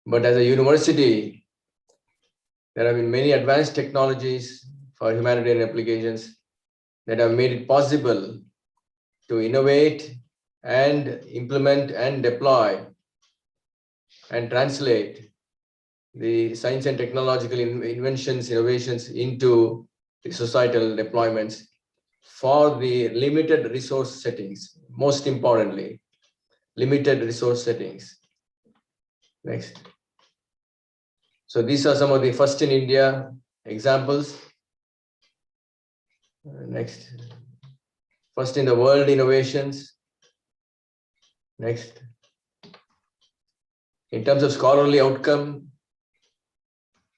But as a university, there have been many advanced technologies for humanitarian applications that have made it possible to innovate and implement and deploy and translate the science and technological inventions, innovations into the societal deployments for the limited resource settings. Most importantly, limited resource settings. Next. So these are some of the first in India examples. Next. First in the world innovations. Next. In terms of scholarly outcome,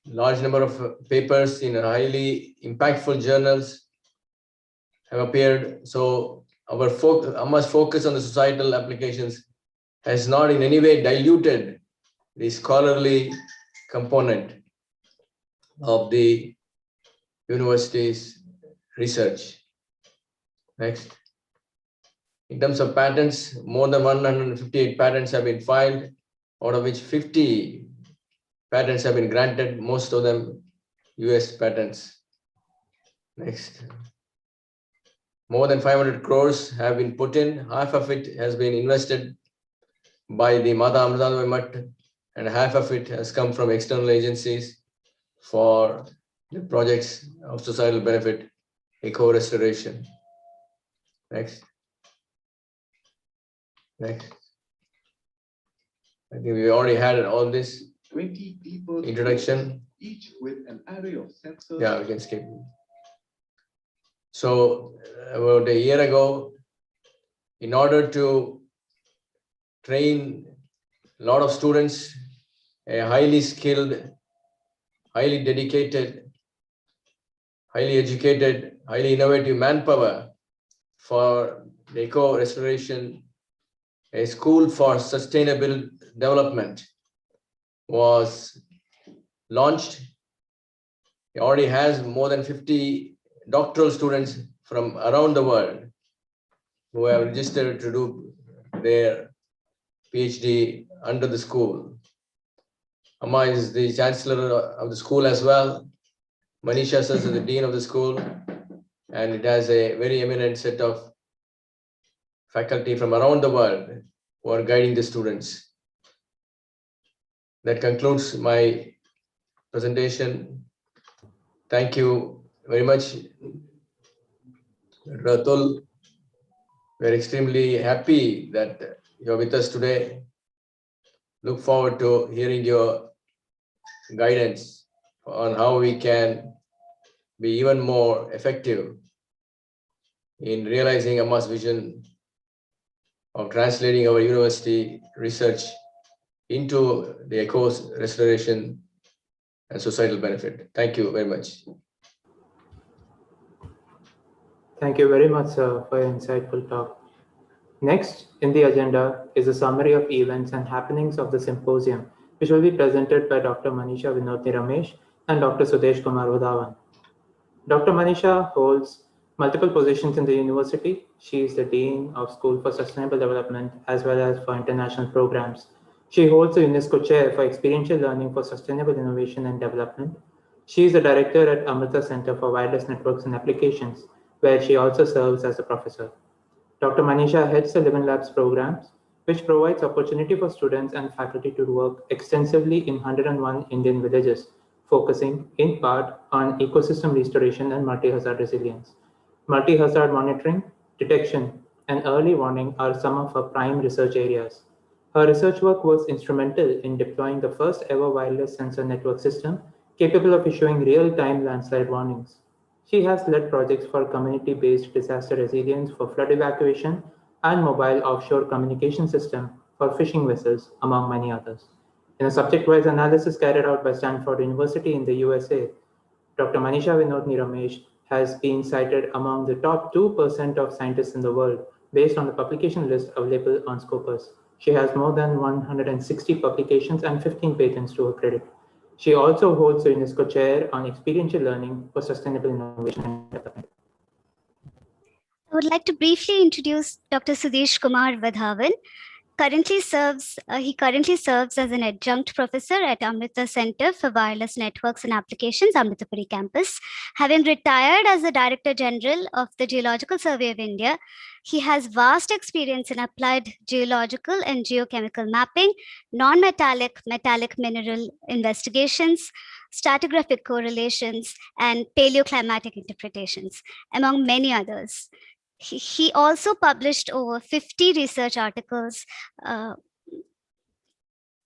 large number of papers in highly impactful journals have appeared. So Amma's focus on the societal applications has not in any way diluted the scholarly component of the university's research. Next. In terms of patents, more than 158 patents have been filed, out of which 50 patents have been granted, most of them US patents. Next. More than 500 crores have been put in. Half of it has been invested by the Mata Amrita Math, and half of it has come from external agencies for the projects of societal benefit, eco-restoration. Next. Next. I think we already had all this 20 people introduction. Each with an array of sensors. Yeah, we can skip. So about a year ago, in order to train a lot of students, a highly skilled, highly dedicated, highly educated, highly innovative manpower for the eco-restoration, a school for sustainable development was launched. It already has more than 50 doctoral students from around the world who have registered to do their PhD under the school. Amma is the chancellor of the school as well. Manisha Sir is the dean of the school, and it has a very eminent set of faculty from around the world who are guiding the students. That concludes my presentation. Thank you very much, Ratul. We're extremely happy that you're with us today. Look forward to hearing your guidance on how we can be even more effective in realizing Amma's vision of translating our university research into the eco-restoration and societal benefit. Thank you very much. Thank you very much, sir, for your insightful talk. Next in the agenda is a summary of events and happenings of the symposium, which will be presented by Dr. Manisha Vinodni Ramesh and Dr. Sudesh Kumar Udavan. Dr. Manisha holds multiple positions in the university. She is the Dean of School for Sustainable Development as well as for international programs. She holds the UNESCO Chair for Experiential Learning for Sustainable Innovation and Development. She is the Director at Amrita Center for Wireless Networks and Applications, where she also serves as a professor. Dr. Manisha heads the Living Labs programs which provides opportunity for students and faculty to work extensively in 101 Indian villages, focusing in part on ecosystem restoration and multi-hazard resilience. Multi-hazard monitoring, detection, and early warning are some of her prime research areas. Her research work was instrumental in deploying the first ever wireless sensor network system capable of issuing real-time landslide warnings. She has led projects for community-based disaster resilience for flood evacuation and mobile offshore communication system for fishing vessels, among many others. In a subject-wise analysis carried out by Stanford University in the USA, Dr. Manisha Vinodni Ramesh has been cited among the top 2% of scientists in the world based on the publication list available on Scopus. She has more than 160 publications and 15 patents to her credit. She also holds the UNESCO Chair on Experiential Learning for Sustainable Innovation and Development. I would like to briefly introduce Dr. Sudesh Kumar Vadhavan. He currently serves as an adjunct professor at Amrita Center for Wireless Networks and Applications, Amritapuri campus. Having retired as the Director General of the Geological Survey of India, he has vast experience in applied geological and geochemical mapping, non-metallic metallic mineral investigations, stratigraphic correlations, and paleoclimatic interpretations, among many others. He also published over 50 research articles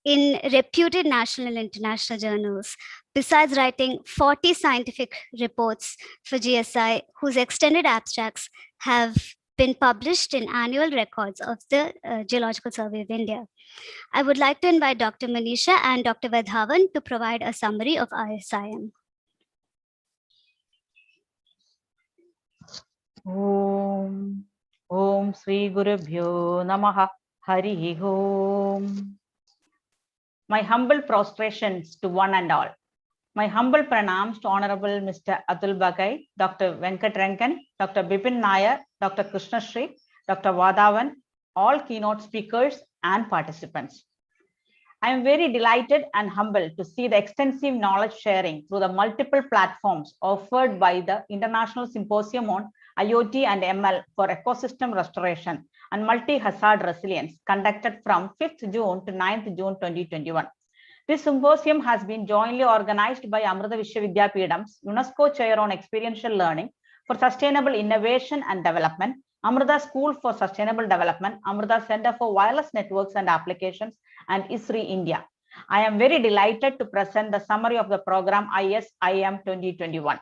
in reputed national and international journals, besides writing 40 scientific reports for GSI, whose extended abstracts have been published in annual records of the Geological Survey of India. I would like to invite Dr. Manisha and Dr. Vadhavan to provide a summary of ISIM. Om Sri Gurubhyo Namaha Hari Om. My humble prostrations to one and all. My humble pranams to Honorable Mr. Atul Bagai, Dr. Venkat Rangan, Dr. Bipin Nair, Dr. Krishna Sri, Dr. Vadhavan, all keynote speakers and participants. I am very delighted and humbled to see the extensive knowledge sharing through the multiple platforms offered by the International Symposium on IoT and ML for Ecosystem Restoration and Multi-Hazard Resilience conducted from 5th June to 9th June 2021. This symposium has been jointly organized by Amrita Vishwavidyapeetam's UNESCO Chair on Experiential Learning for Sustainable Innovation and Development, Amrita School for Sustainable Development, Amrita Center for Wireless Networks and Applications, and ISRI India. I am very delighted to present the summary of the program ISIM 2021.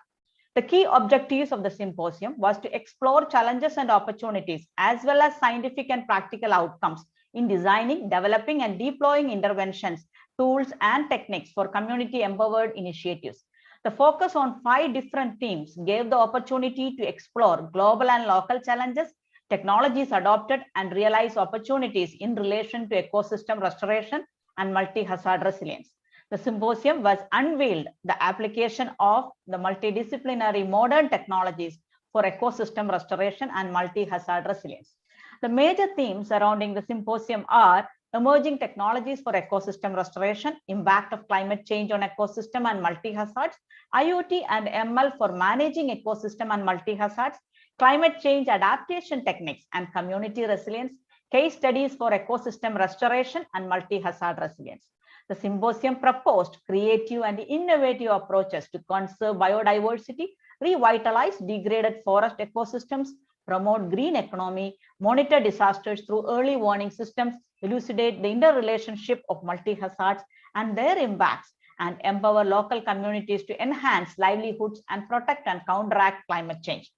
The key objectives of the symposium was to explore challenges and opportunities, as well as scientific and practical outcomes in designing, developing, and deploying interventions, tools, and techniques for community-empowered initiatives. The focus on 5 different themes gave the opportunity to explore global and local challenges, technologies adopted, and realize opportunities in relation to ecosystem restoration and multi-hazard resilience. The symposium was unveiled the application of the multidisciplinary modern technologies for ecosystem restoration and multi-hazard resilience. The major themes surrounding the symposium are emerging technologies for ecosystem restoration, impact of climate change on ecosystem and multi-hazards, IoT and ML for managing ecosystem and multi-hazards, climate change adaptation techniques and community resilience, case studies for ecosystem restoration and multi-hazard resilience. The symposium proposed creative and innovative approaches to conserve biodiversity, revitalize degraded forest ecosystems, promote green economy, monitor disasters through early warning systems, elucidate the interrelationship of multi-hazards and their impacts, and empower local communities to enhance livelihoods and protect and counteract climate change.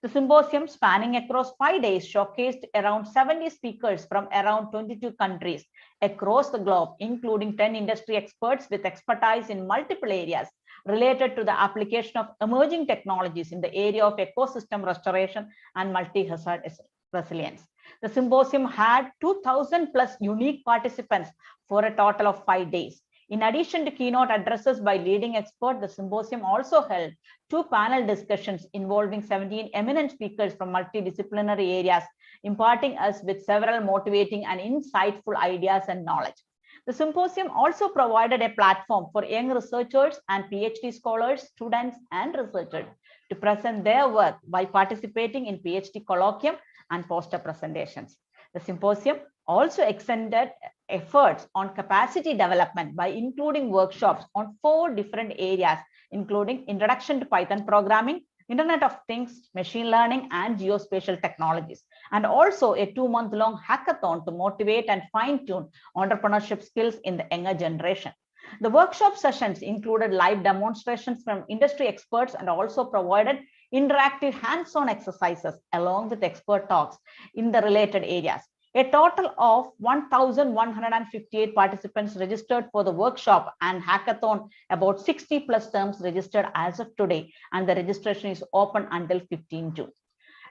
The symposium, spanning across 5 days, showcased around 70 speakers from around 22 countries across the globe, including 10 industry experts with expertise in multiple areas related to the application of emerging technologies in the area of ecosystem restoration and multi-hazard resilience. The symposium had 2,000 plus unique participants for a total of 5 days. In addition to keynote addresses by leading experts, the symposium also held 2 panel discussions involving 17 eminent speakers from multidisciplinary areas, imparting us with several motivating and insightful ideas and knowledge. The symposium also provided a platform for young researchers and PhD scholars, students, and researchers to present their work by participating in PhD colloquium and poster presentations. The symposium also extended efforts on capacity development by including workshops on 4 different areas, including Introduction to Python Programming, Internet of Things, Machine Learning, and Geospatial Technologies, and also a 2-month-long hackathon to motivate and fine-tune entrepreneurship skills in the younger generation. The workshop sessions included live demonstrations from industry experts and also provided interactive hands-on exercises along with expert talks in the related areas. A total of 1,158 participants registered for the workshop and hackathon, about 60 plus terms registered as of today, and the registration is open until 15 June.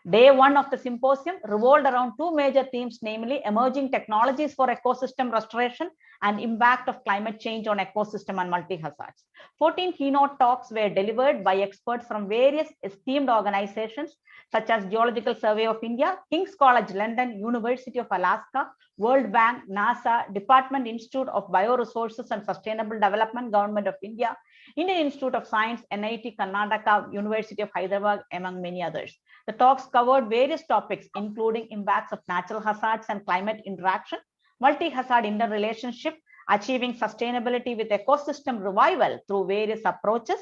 Day 1 of the symposium revolved around 2 major themes, namely emerging technologies for ecosystem restoration and impact of climate change on ecosystem and multi-hazards. 14 keynote talks were delivered by experts from various esteemed organizations such as Geological Survey of India, King's College London, University of Alaska, World Bank, NASA, Department Institute of Bioresources and Sustainable Development, Government of India, Indian Institute of Science, NIT Karnataka, University of Hyderabad, among many others. The talks covered various topics, including impacts of natural hazards and climate interaction, multi-hazard interrelationship, achieving sustainability with ecosystem revival through various approaches,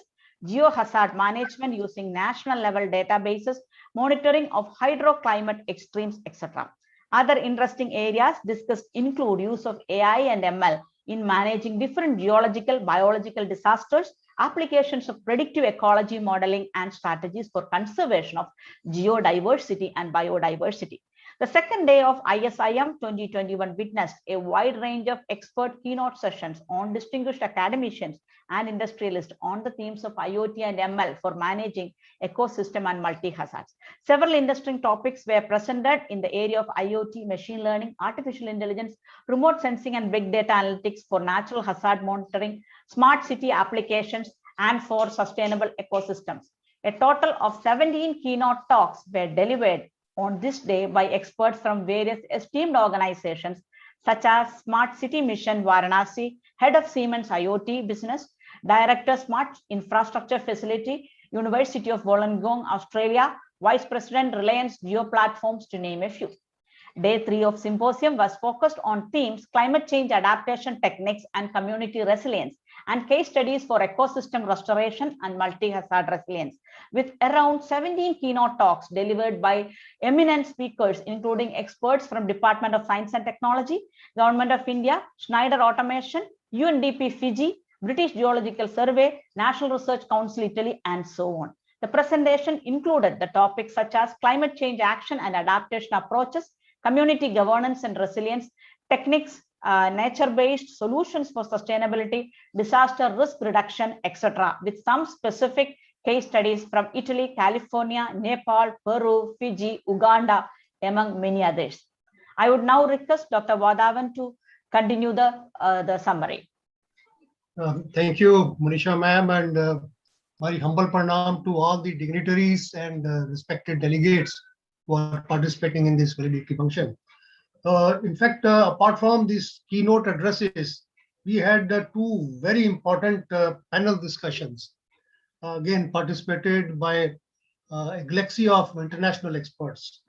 geohazard management using national level databases, monitoring of hydroclimate extremes, etc. Other interesting areas discussed include use of AI and ML in managing different geological, biological disasters, applications of predictive ecology modeling, and strategies for conservation of geodiversity and biodiversity. The second day of ISIM 2021 witnessed a wide range of expert keynote sessions on distinguished academicians and industrialists on the themes of IoT and ML for managing ecosystem and multi-hazards. Several interesting topics were presented in the area of IoT, machine learning, artificial intelligence, remote sensing and big data analytics for natural hazard monitoring, smart city applications, and for sustainable ecosystems. A total of 17 keynote talks were delivered on this day by experts from various esteemed organizations such as Smart City Mission Varanasi, Head of Siemens IoT Business, Director Smart Infrastructure Facility, University of Wollongong, Australia, Vice President Reliance Geo Platforms, to name a few. Day 3 of symposium was focused on themes climate change adaptation techniques and community resilience, and case studies for ecosystem restoration and multi-hazard resilience, with around 17 keynote talks delivered by eminent speakers, including experts from Department of Science and Technology, Government of India, Schneider Automation, UNDP Fiji, British Geological Survey, National Research Council Italy, and so on. The presentation included the topics such as climate change action and adaptation approaches, community governance and resilience, techniques, nature-based solutions for sustainability, disaster risk reduction, etc., with some specific case studies from Italy, California, Nepal, Peru, Fiji, Uganda, among many others. I would now request Dr. Vadhavan to continue the summary. Thank you, Manisha ma'am, and my humble pranam to all the dignitaries and respected delegates who are participating in this valedictory function. In fact, apart from these keynote addresses, we had 2 very important panel discussions, again participated by a galaxy of international experts.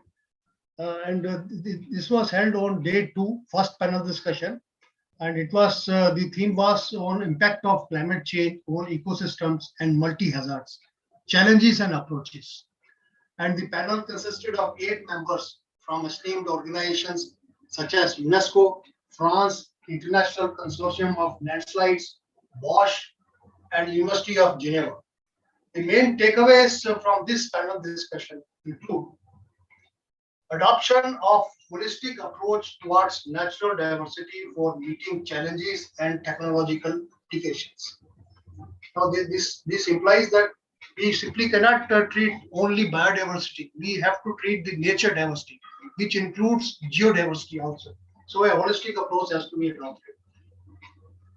This was held on day 2, first panel discussion, and it was the theme was on impact of climate change on ecosystems and multi-hazards, challenges and approaches. And the panel consisted of 8 members from esteemed organizations such as UNESCO, France, International Consortium of Landslides, Bosch, and University of Geneva. The main takeaways from this panel discussion include adoption of holistic approach towards natural diversity for meeting challenges and technological applications. Now, this implies that we simply cannot treat only biodiversity. We have to treat the nature diversity, which includes geodiversity also. So a holistic approach has to be adopted.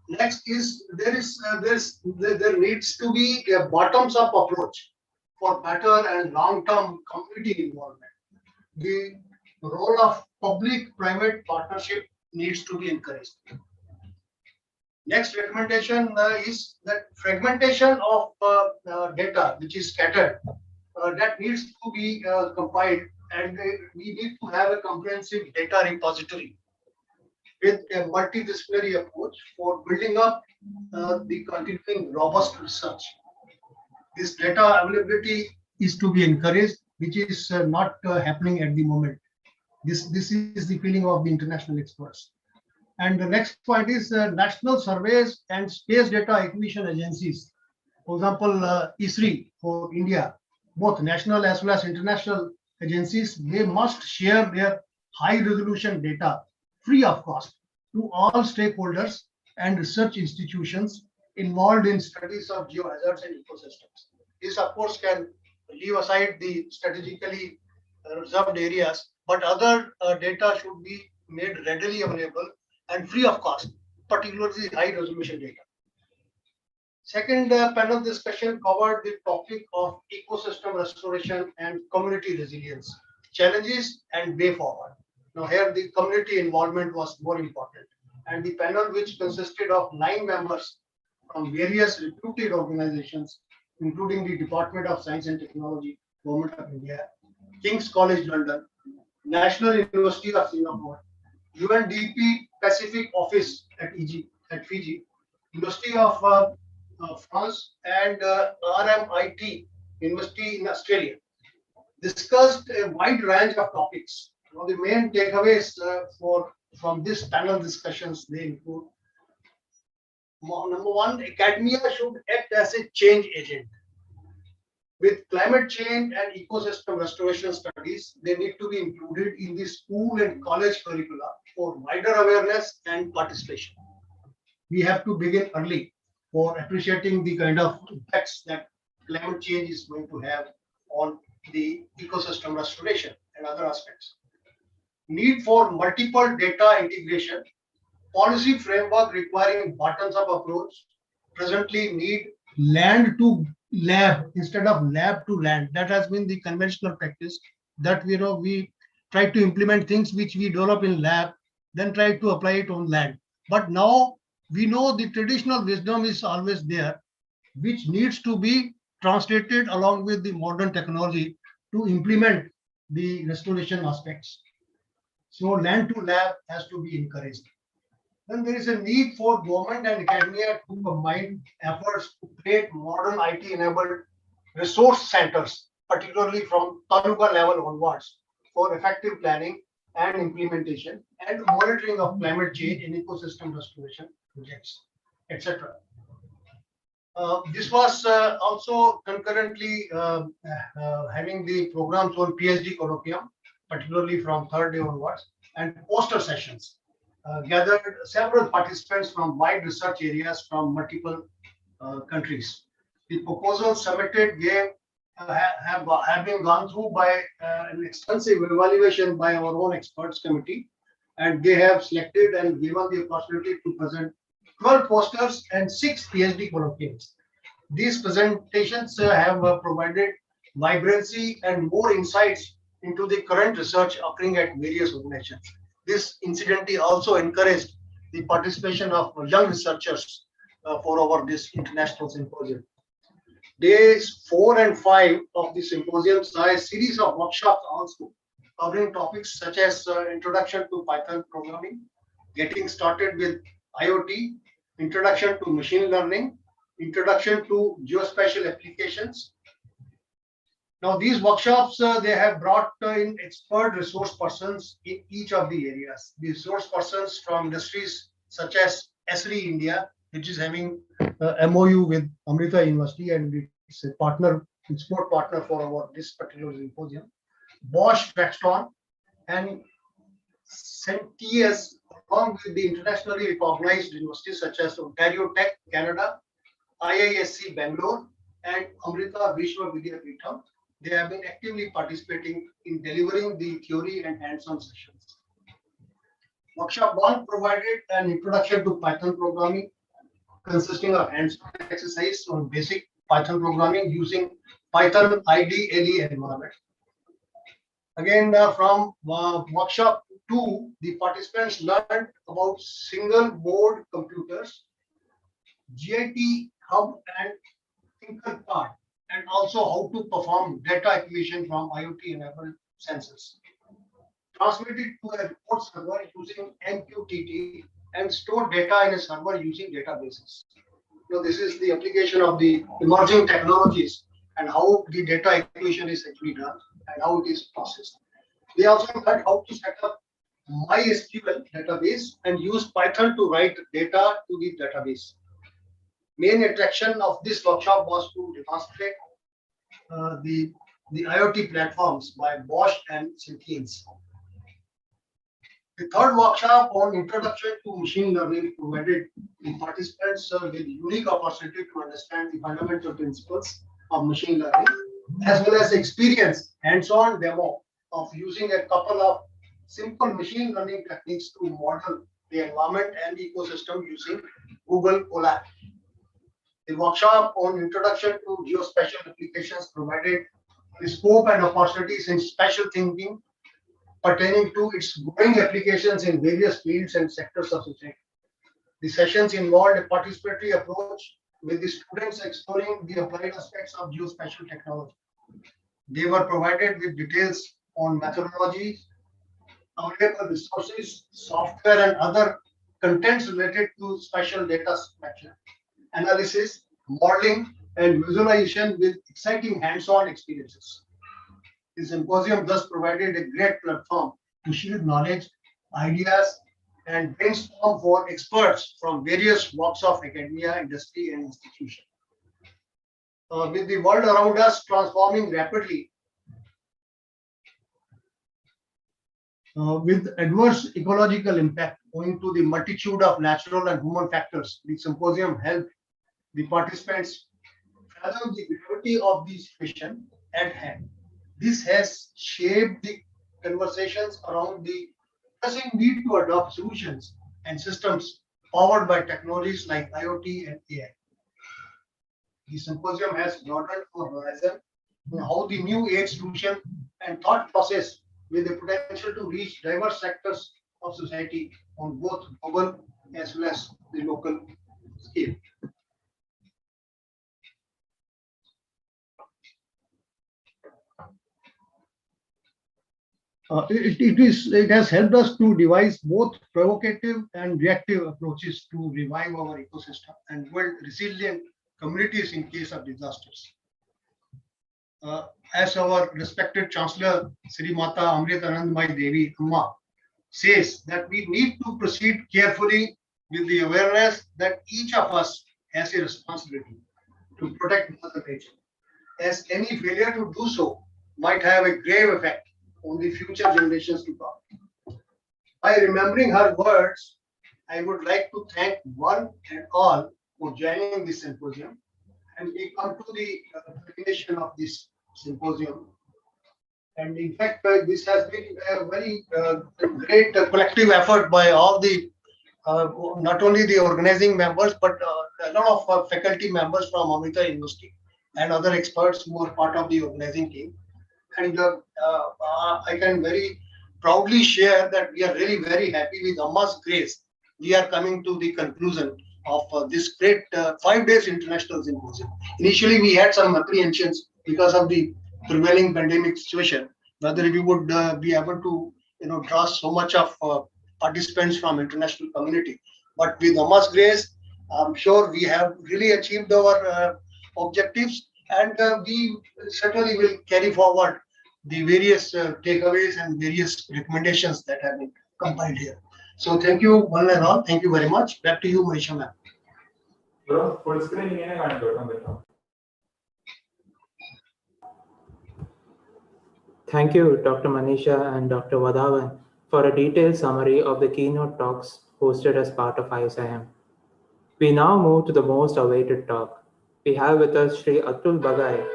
Next is there needs to be a bottoms-up approach for better and long-term community involvement. The role of public-private partnership needs to be encouraged. Next recommendation is that fragmentation of data which is scattered that needs to be compiled and we need to have a comprehensive data repository with a multidisciplinary approach for building up the continuing robust research. This data availability is to be encouraged, which is not happening at the moment. This is the feeling of the international experts. And the next point is national surveys and space data acquisition agencies. For example, ISRI for India, both national as well as international agencies, they must share their high resolution data free of cost to all stakeholders and research institutions involved in studies of geohazards and ecosystems. This, of course, can leave aside the strategically reserved areas, but other data should be made readily available and free of cost, particularly high resolution data. Second panel discussion covered the topic of ecosystem restoration and community resilience, challenges and way forward. Now here the community involvement was more important, and the panel, which consisted of 9 members from various reputed organizations, including the Department of Science and Technology, Government of India, King's College London, National University of Singapore, UNDP Pacific Office at Fiji, University of France, and RMIT University in Australia, discussed a wide range of topics. Now, the main takeaways from this panel discussions, they include: number one, academia should act as a change agent. With climate change and ecosystem restoration studies, they need to be included in the school and college curricula for wider awareness and participation. We have to begin early for appreciating the kind of effects that climate change is going to have on the ecosystem restoration and other aspects. Need for multiple data integration, policy framework requiring bottoms-up approach. Presently need land to lab instead of lab to land. That has been the conventional practice, that we try to implement things which we develop in lab, then try to apply it on land. But now we know the traditional wisdom is always there, which needs to be translated along with the modern technology to implement the restoration aspects. So land to lab has to be encouraged. Then there is a need for government and academia to combine efforts to create modern IT-enabled resource centers, particularly from taluka level onwards, for effective planning and implementation and monitoring of climate change and ecosystem restoration projects, etc. This was also concurrently having the programs on PhD colloquium, particularly from 3rd day onwards, and poster sessions. Gathered several participants from wide research areas from multiple countries. The proposals submitted have been gone through by an extensive evaluation by our own experts committee, and they have selected and given the opportunity to present 12 posters and 6 PhD colloquiums. These presentations have provided vibrancy and more insights into the current research occurring at various organizations. This incidentally also encouraged the participation of young researchers for this international symposium. Days 4 and 5 of the symposium saw a series of workshops also covering topics such as introduction to Python programming, getting started with IoT, introduction to machine learning, introduction to geospatial applications. Now, these workshops, they have brought in expert resource persons in each of the areas. The resource persons from industries such as Esri India, which is having MOU with Amrita University, and it's a partner, export partner for this particular symposium. Bosch Rexton and Sentius, along with the internationally recognized universities such as Ontario Tech, Canada, IISc Bangalore, and Amrita Vishwa Vidyapeetham. They have been actively participating in delivering the theory and hands-on sessions. Workshop 1 provided an introduction to Python programming, consisting of hands-on exercise on basic Python programming using Python IDLE environment. Again, from workshop 2, the participants learned about single board computers, GIT hub and Tinkercad, and also how to perform data acquisition from IoT-enabled sensors, transmit it to a remote server using MQTT, and store data in a server using databases. So this is the application of the emerging technologies and how the data acquisition is actually done and how it is processed. They also learned how to set up MySQL database and use Python to write data to the database. Main attraction of this workshop was to demonstrate the IoT platforms by Bosch and Syntheins. The third workshop on introduction to machine learning provided the participants with unique opportunity to understand the fundamental principles of machine learning, as well as experience hands-on demo of using a couple of simple machine learning techniques to model the environment and ecosystem using Google Colab. The workshop on introduction to geospatial applications provided the scope and opportunities in spatial thinking pertaining to its growing applications in various fields and sectors of society. The sessions involved a participatory approach with the students exploring the applied aspects of geospatial technology. They were provided with details on methodologies, available resources, software, and other contents related to spatial data structure, analysis, modeling, and visualization with exciting hands-on experiences. The symposium thus provided a great platform to share knowledge, ideas, and brainstorm for experts from various walks of academia, industry, and institution. With the world around us transforming rapidly, with adverse ecological impact owing to the multitude of natural and human factors, the symposium helped the participants fathom the gravity of the situation at hand. This has shaped the conversations around the pressing need to adopt solutions and systems powered by technologies like IoT and AI. The symposium has broadened our horizon on how the new age solution and thought process with the potential to reach diverse sectors of society on both global as well as the local scale. It has helped us to devise both provocative and reactive approaches to revive our ecosystem and build resilient communities in case of disasters. As our respected Chancellor Sri Mata Amrita Devi Amma says, that we need to proceed carefully with the awareness that each of us has a responsibility to protect Mother Nature, as any failure to do so might have a grave effect on the future generations to come. By remembering her words, I would like to thank one and all for joining this symposium, and we come to the termination of this symposium. And in fact, this has been a very great collective effort by all the, not only the organizing members, but a lot of faculty members from Amrita University and other experts who are part of the organizing team. And I can very proudly share that we are really very happy with Amma's grace. We are coming to the conclusion of this great 5 days international symposium. Initially, we had some apprehensions because of the prevailing pandemic situation, whether we would be able to, draw so much of participants from international community. But with Amma's grace, I'm sure we have really achieved our objectives, and we certainly will carry forward the various takeaways and various recommendations that have been compiled here. So thank you one and all. Thank you very much. Back to you, Manisha ma'am. Thank you, Dr. Manisha and Dr. Vadhavan, for a detailed summary of the keynote talks hosted as part of ISIM. We now move to the most awaited talk. We have with us Sri Atul Bagai,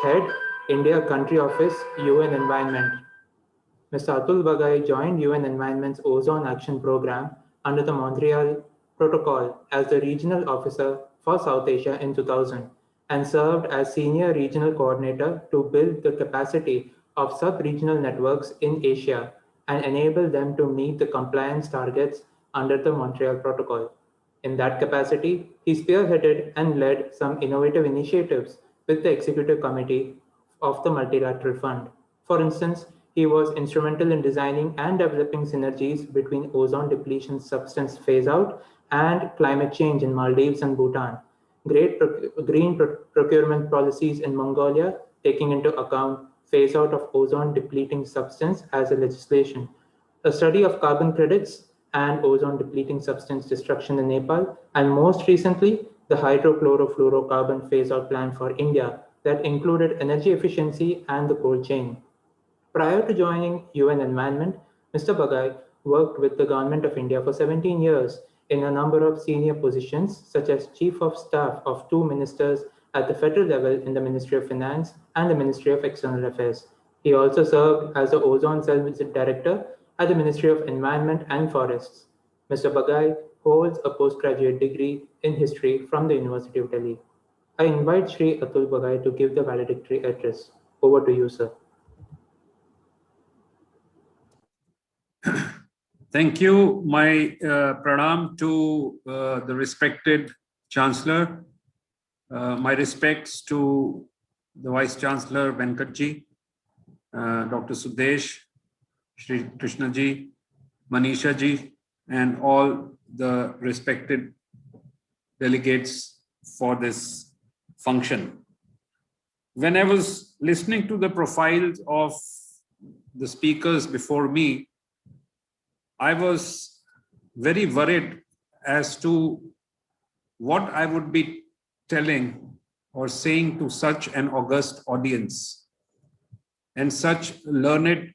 Head, India Country Office, UN Environment. Mr. Atul Bagai joined UN Environment's Ozone Action Program under the Montreal Protocol as the Regional Officer for South Asia in 2000 and served as Senior Regional Coordinator to build the capacity of sub-regional networks in Asia and enable them to meet the compliance targets under the Montreal Protocol. In that capacity, he spearheaded and led some innovative initiatives with the Executive Committee of the Multilateral Fund. For instance, He was instrumental in designing and developing synergies between ozone depletion substance phase out and climate change in Maldives and Bhutan. Green procurement policies in Mongolia, taking into account phase out of ozone depleting substance as a legislation. A study of carbon credits and ozone depleting substance destruction in Nepal, and most recently, the hydrochlorofluorocarbon phase out plan for India that included energy efficiency and the cold chain. Prior to joining UN Environment, Mr. Bagai worked with the Government of India for 17 years in a number of senior positions, such as Chief of Staff of 2 ministers at the federal level in the Ministry of Finance and the Ministry of External Affairs. He also served as the Ozone Cell Visit Director at the Ministry of Environment and Forests. Mr. Bagai holds a postgraduate degree in history from the University of Delhi. I invite Shri Atul Bagai to give the valedictory address. Over to you, sir. Thank you. My pranam to the respected Chancellor. My respects to the Vice Chancellor Venkatji, Dr. Sudesh, Shri Krishnaji, Manisha-ji, and all the respected delegates for this function. When I was listening to the profiles of the speakers before me, I was very worried as to what I would be telling or saying to such an august audience and such learned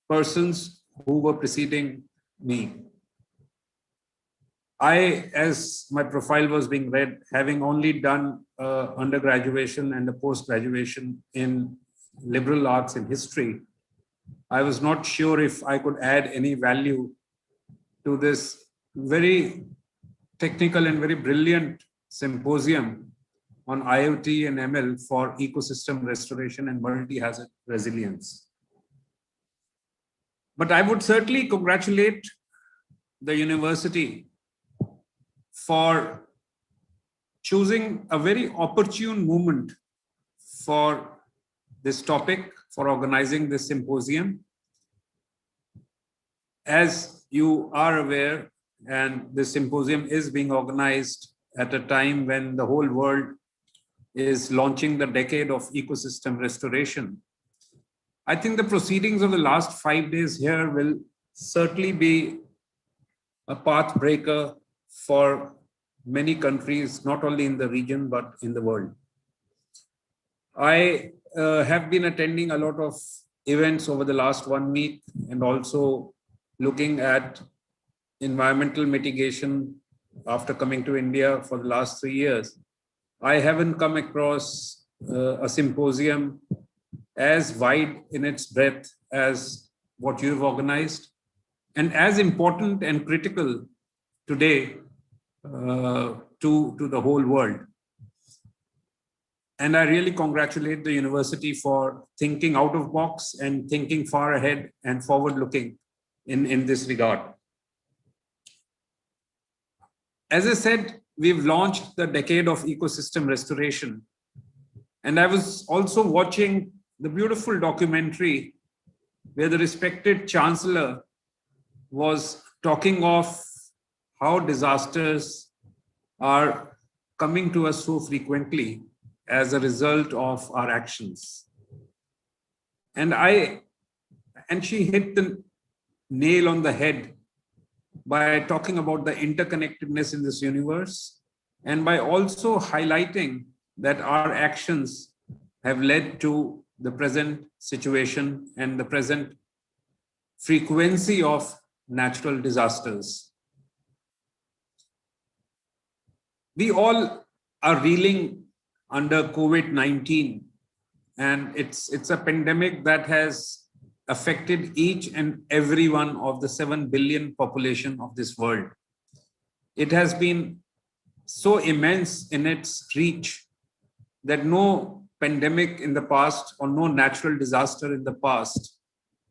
persons who were preceding me. I, as my profile was being read, having only done undergraduation and a post-graduation in liberal arts and history, I was not sure if I could add any value to this very technical and very brilliant symposium on IoT and ML for ecosystem restoration and multi-hazard resilience. But I would certainly congratulate the university for choosing a very opportune moment for this topic, for organizing this symposium. As you are aware, and this symposium is being organized at a time when the whole world is launching the decade of ecosystem restoration. I think the proceedings of the last 5 days here will certainly be a path breaker for many countries, not only in the region, but in the world. I have been attending a lot of events over the last 1 week and also looking at environmental mitigation after coming to India for the last 3 years. I haven't come across a symposium as wide in its breadth as what you've organized, and as important and critical today to the whole world. And I really congratulate the university for thinking out of box and thinking far ahead and forward looking in this regard. As I said, we've launched the decade of ecosystem restoration. And I was also watching the beautiful documentary where the respected Chancellor was talking of how disasters are coming to us so frequently as a result of our actions. And she hit the nail on the head by talking about the interconnectedness in this universe and by also highlighting that our actions have led to the present situation and the present frequency of natural disasters. We all are reeling under COVID-19, and it's a pandemic that has affected each and every one of the 7 billion population of this world. It has been so immense in its reach that no pandemic in the past or no natural disaster in the past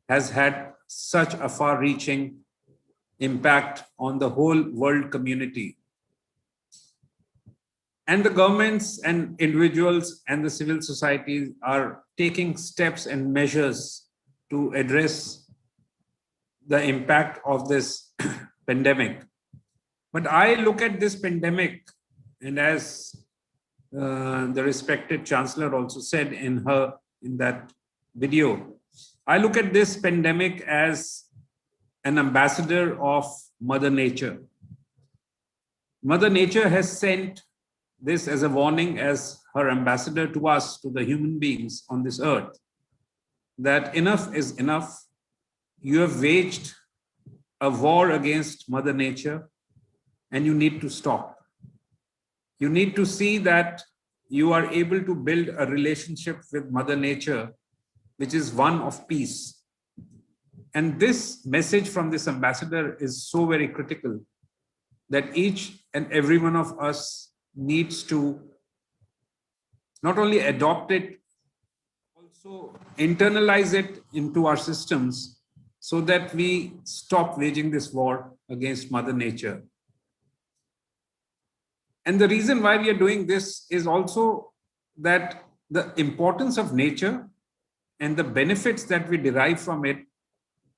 has had such a far-reaching impact on the whole world community. And the governments and individuals and the civil society are taking steps and measures to address the impact of this pandemic. But I look at this pandemic, and as the respected Chancellor also said in that video, I look at this pandemic as an ambassador of Mother Nature. Mother Nature has sent this as a warning, as her ambassador to us, to the human beings on this earth, that enough is enough. You have waged a war against Mother Nature, and you need to stop. You need to see that you are able to build a relationship with Mother Nature, which is one of peace. And this message from this ambassador is so very critical that each and every one of us needs to not only adopt it, also internalize it into our systems so that we stop waging this war against Mother Nature. And the reason why we are doing this is also that the importance of nature and the benefits that we derive from it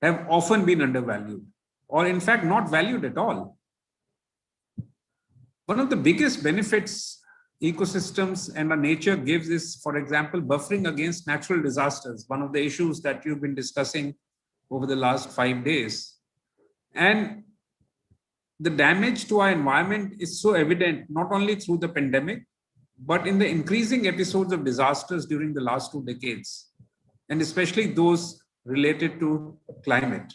have often been undervalued, or in fact not valued at all. One of the biggest benefits ecosystems and our nature gives is, for example, buffering against natural disasters, one of the issues that you've been discussing over the last 5 days. And the damage to our environment is so evident, not only through the pandemic, but in the increasing episodes of disasters during the last 2 decades, and especially those related to climate.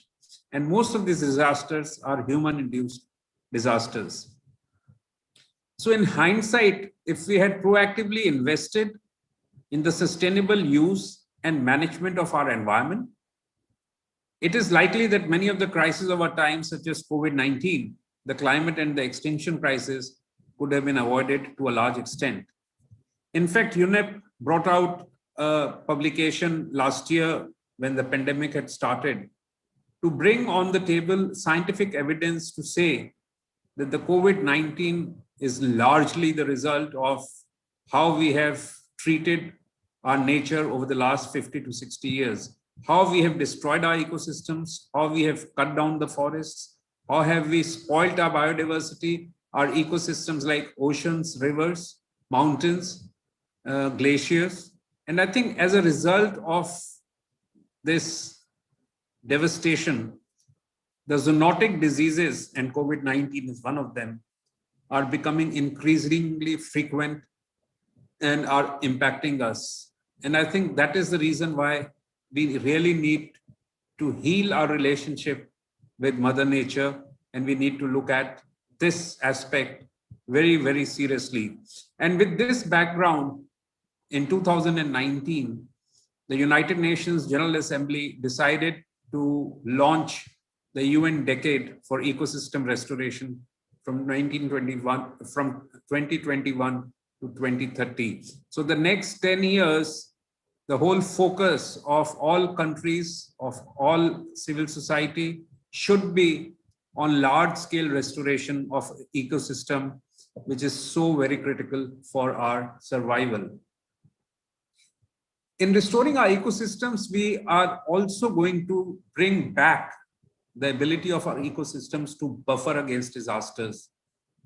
And most of these disasters are human-induced disasters. So in hindsight, if we had proactively invested in the sustainable use and management of our environment, it is likely that many of the crises of our time, such as COVID-19, the climate and the extinction crisis, could have been avoided to a large extent. In fact, UNEP brought out a publication last year when the pandemic had started to bring on the table scientific evidence to say that the COVID-19 is largely the result of how we have treated our nature over the last 50 to 60 years, how we have destroyed our ecosystems, how we have cut down the forests, how have we spoiled our biodiversity, our ecosystems like oceans, rivers, mountains, glaciers. And I think as a result of this devastation, the zoonotic diseases, and COVID-19 is one of them, are becoming increasingly frequent and are impacting us. And I think that is the reason why we really need to heal our relationship with Mother Nature, and we need to look at this aspect very, very seriously. And with this background, in 2019, the United Nations General Assembly decided to launch the UN Decade for Ecosystem Restoration from 2021 to 2030. So the next 10 years, the whole focus of all countries, of all civil society, should be on large-scale restoration of ecosystem, which is so very critical for our survival. In restoring our ecosystems, we are also going to bring back the ability of our ecosystems to buffer against disasters,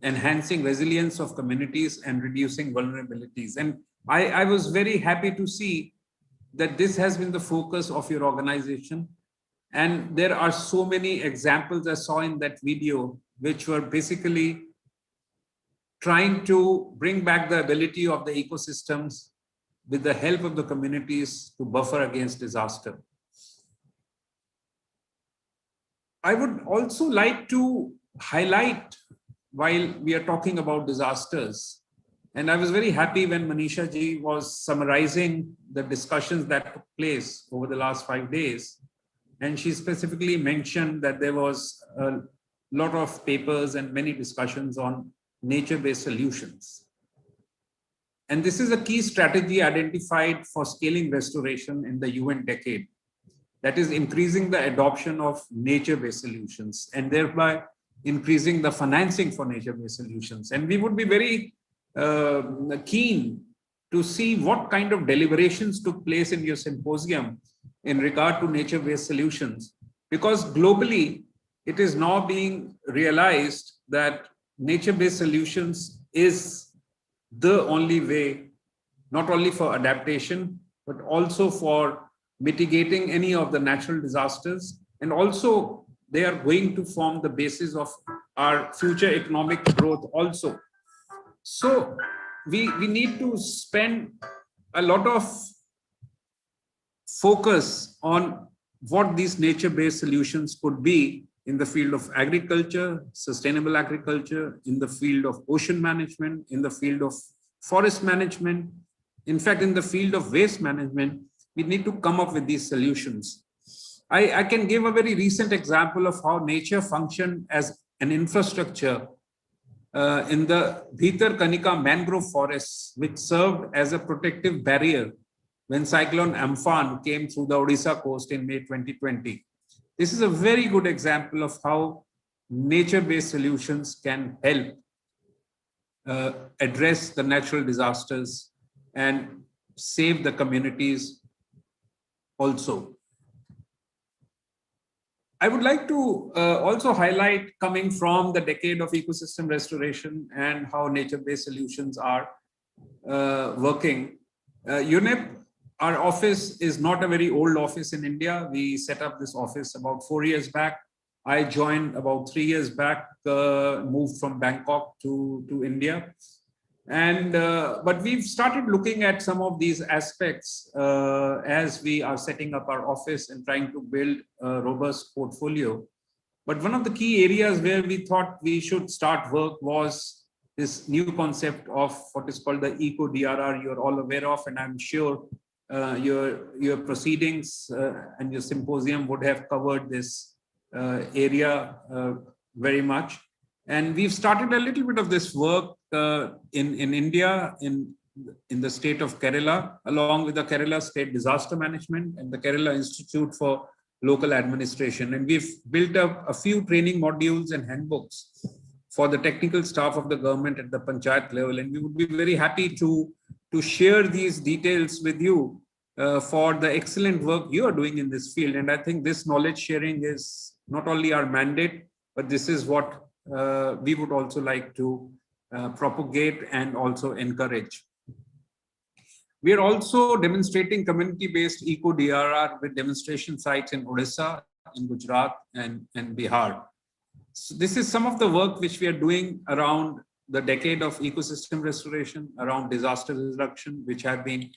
enhancing resilience of communities and reducing vulnerabilities. And I was very happy to see that this has been the focus of your organization. And there are so many examples I saw in that video, which were basically trying to bring back the ability of the ecosystems with the help of the communities to buffer against disaster. I would also like to highlight, while we are talking about disasters, and I was very happy when Manisha ji was summarizing the discussions that took place over the last 5 days. And she specifically mentioned that there was a lot of papers and many discussions on nature-based solutions. And this is a key strategy identified for scaling restoration in the UN Decade. That is increasing the adoption of nature-based solutions and thereby increasing the financing for nature-based solutions. And we would be very keen to see what kind of deliberations took place in your symposium in regard to nature-based solutions, because globally it is now being realized that nature-based solutions is the only way, not only for adaptation, but also for mitigating any of the natural disasters. And also they are going to form the basis of our future economic growth also. So we need to spend a lot of focus on what these nature-based solutions could be in the field of agriculture, sustainable agriculture, in the field of ocean management, in the field of forest management, in fact, in the field of waste management. We need to come up with these solutions. I can give a very recent example of how nature functioned as an infrastructure in the Bhitar Kanika mangrove forests, which served as a protective barrier when cyclone Amphan came through the Odisha coast in May 2020. This is a very good example of how nature-based solutions can help address the natural disasters and save the communities also. I would like to also highlight, coming from the decade of ecosystem restoration and how nature-based solutions are working. UNEP, our office is not a very old office in India. We set up this office about 4 years back. I joined about 3 years back, moved from Bangkok to India. And but we've started looking at some of these aspects as we are setting up our office and trying to build a robust portfolio. But one of the key areas where we thought we should start work was this new concept of what is called the Eco DRR. You're all aware of, and I'm sure your proceedings and your symposium would have covered this area very much. And we've started a little bit of this work in India, in the state of Kerala, along with the Kerala State Disaster Management and the Kerala Institute for Local Administration. And we've built up a few training modules and handbooks for the technical staff of the government at the panchayat level. And we would be very happy to share these details with you for the excellent work you are doing in this field. And I think this knowledge sharing is not only our mandate, but this is what we would also like to propagate and also encourage. We are also demonstrating community-based Eco DRR with demonstration sites in Odisha, in Gujarat, and Bihar. So this is some of the work which we are doing around the decade of ecosystem restoration, around disaster reduction, which have been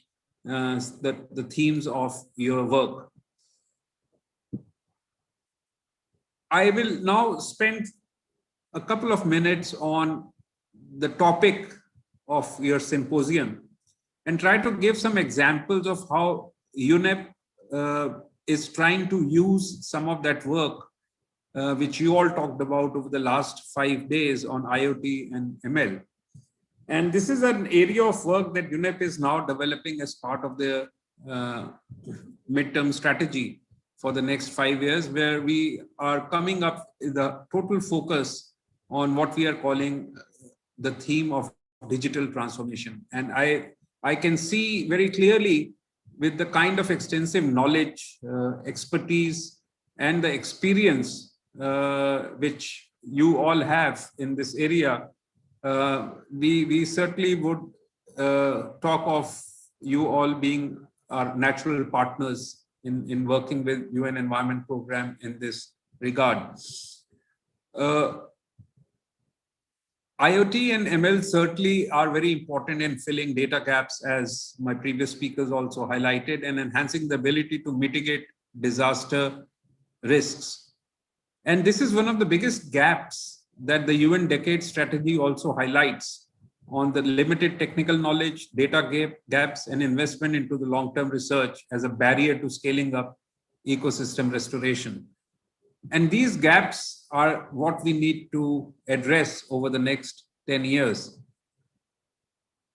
the themes of your work. I will now spend a couple of minutes on the topic of your symposium and try to give some examples of how UNEP is trying to use some of that work which you all talked about over the last 5 days on IoT and ML. And this is an area of work that UNEP is now developing as part of the midterm strategy for the next 5 years, where we are coming up with a total focus on what we are calling the theme of digital transformation. And I can see very clearly, with the kind of extensive knowledge, expertise, and the experience which you all have in this area, we certainly would talk of you all being our natural partners in working with UN Environment Program in this regard. IoT and ML certainly are very important in filling data gaps, as my previous speakers also highlighted, and enhancing the ability to mitigate disaster risks. And this is one of the biggest gaps that the UN Decade Strategy also highlights on the limited technical knowledge, data gaps, and investment into the long-term research as a barrier to scaling up ecosystem restoration. And these gaps are what we need to address over the next 10 years.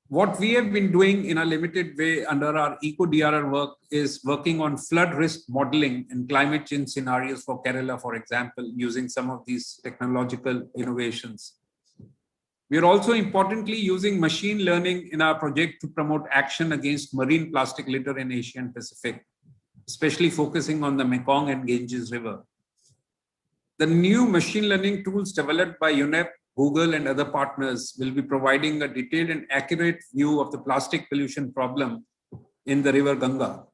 What we have been doing in a limited way under our Eco DRR work is working on flood risk modeling and climate change scenarios for Kerala, for example, using some of these technological innovations. We are also importantly using machine learning in our project to promote action against marine plastic litter in Asia and Pacific, especially focusing on the Mekong and Ganges River. The new machine learning tools developed by UNEP, Google, and other partners will be providing a detailed and accurate view of the plastic pollution problem in the river Ganga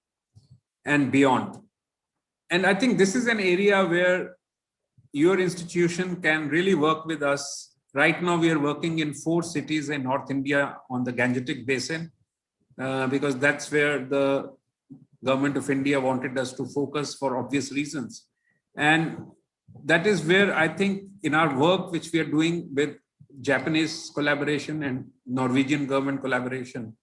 and beyond. And I think this is an area where your institution can really work with us. Right now, we are working in 4 cities in North India on the Gangetic Basin, because that's where the government of India wanted us to focus for obvious reasons. And that is where I think in our work, which we are doing with Japanese collaboration and Norwegian government collaboration,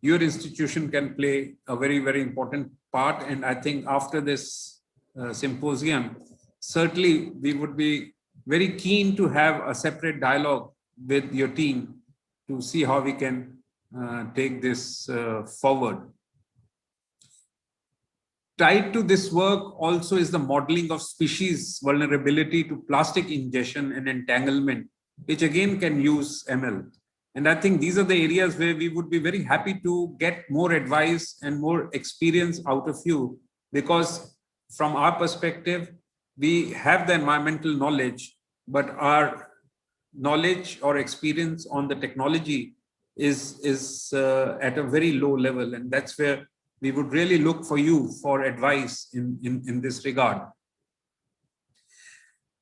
your institution can play a very, very important part. And I think after this symposium, certainly we would be very keen to have a separate dialogue with your team to see how we can take this forward. Tied to this work also is the modeling of species vulnerability to plastic ingestion and entanglement, which again can use ML. And I think these are the areas where we would be very happy to get more advice and more experience out of you, because from our perspective, we have the environmental knowledge, but our knowledge or experience on the technology is at a very low level. And that's where we would really look for you for advice in this regard.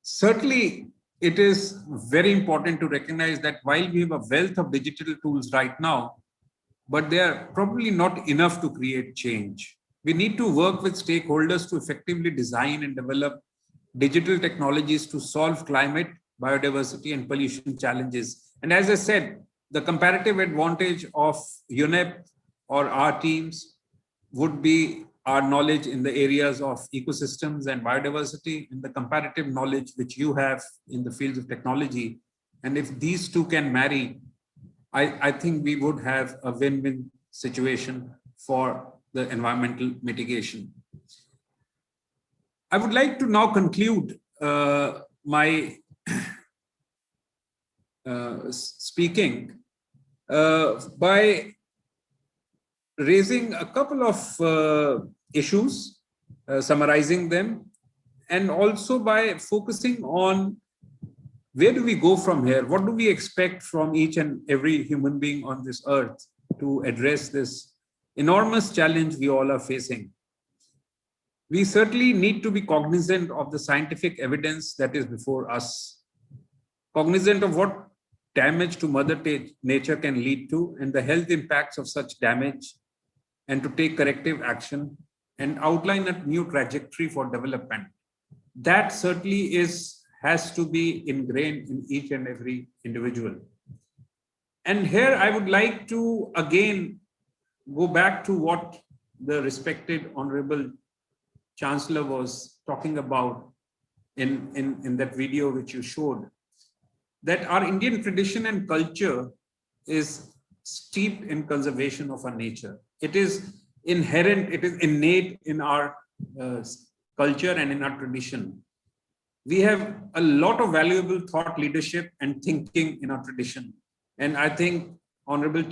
Certainly, it is very important to recognize that while we have a wealth of digital tools right now, but they are probably not enough to create change. We need to work with stakeholders to effectively design and develop digital technologies to solve climate, biodiversity, and pollution challenges. And as I said, the comparative advantage of UNEP or our teams would be our knowledge in the areas of ecosystems and biodiversity, and the comparative knowledge which you have in the fields of technology. And if these two can marry, I think we would have a win-win situation for the environmental mitigation. I would like to now conclude my speaking by raising a couple of issues, summarizing them, and also by focusing on where do we go from here? What do we expect from each and every human being on this earth to address this enormous challenge we all are facing? We certainly need to be cognizant of the scientific evidence that is before us, cognizant of what damage to Mother Nature can lead to and the health impacts of such damage, and to take corrective action and outline a new trajectory for development. That certainly has to be ingrained in each and every individual. And here I would like to again go back to what the respected Honorable Chancellor was talking about in that video which you showed, that our Indian tradition and culture is steeped in conservation of our nature. It is inherent, it is innate in our culture and in our tradition. We have a lot of valuable thought leadership and thinking in our tradition. And I think Honorable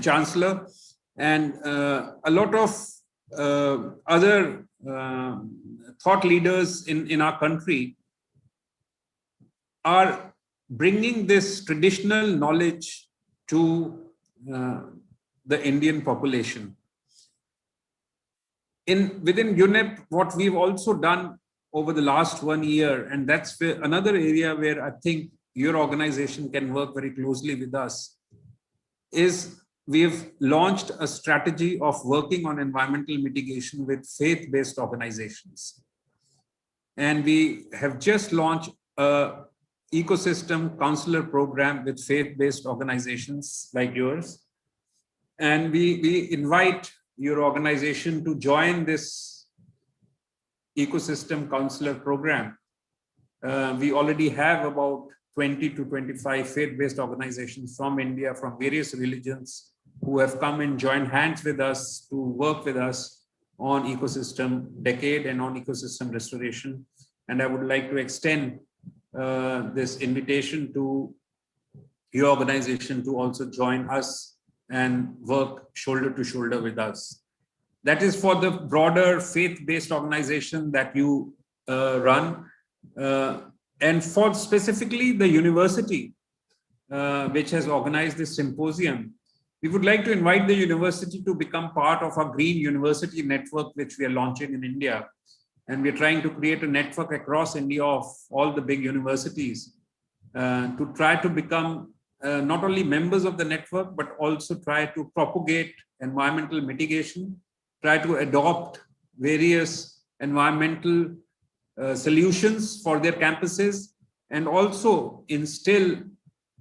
Chancellor and a lot of other thought leaders in our country are bringing this traditional knowledge to the Indian population. Within UNEP, what we've also done over the last 1 year, and that's another area where I think your organization can work very closely with us, is we've launched a strategy of working on environmental mitigation with faith-based organizations. And we have just launched a ecosystem counselor program with faith-based organizations like yours. And we invite your organization to join this ecosystem counselor program. We already have about 20 to 25 faith-based organizations from India, from various religions, who have come and joined hands with us to work with us on ecosystem decade and on ecosystem restoration. And I would like to extend this invitation to your organization to also join us and work shoulder to shoulder with us. That is for the broader faith-based organization that you run. And for specifically the university, which has organized this symposium, we would like to invite the university to become part of our Green University network, which we are launching in India. And we're trying to create a network across India of all the big universities to try to become not only members of the network, but also try to propagate environmental mitigation, try to adopt various environmental solutions for their campuses, and also instill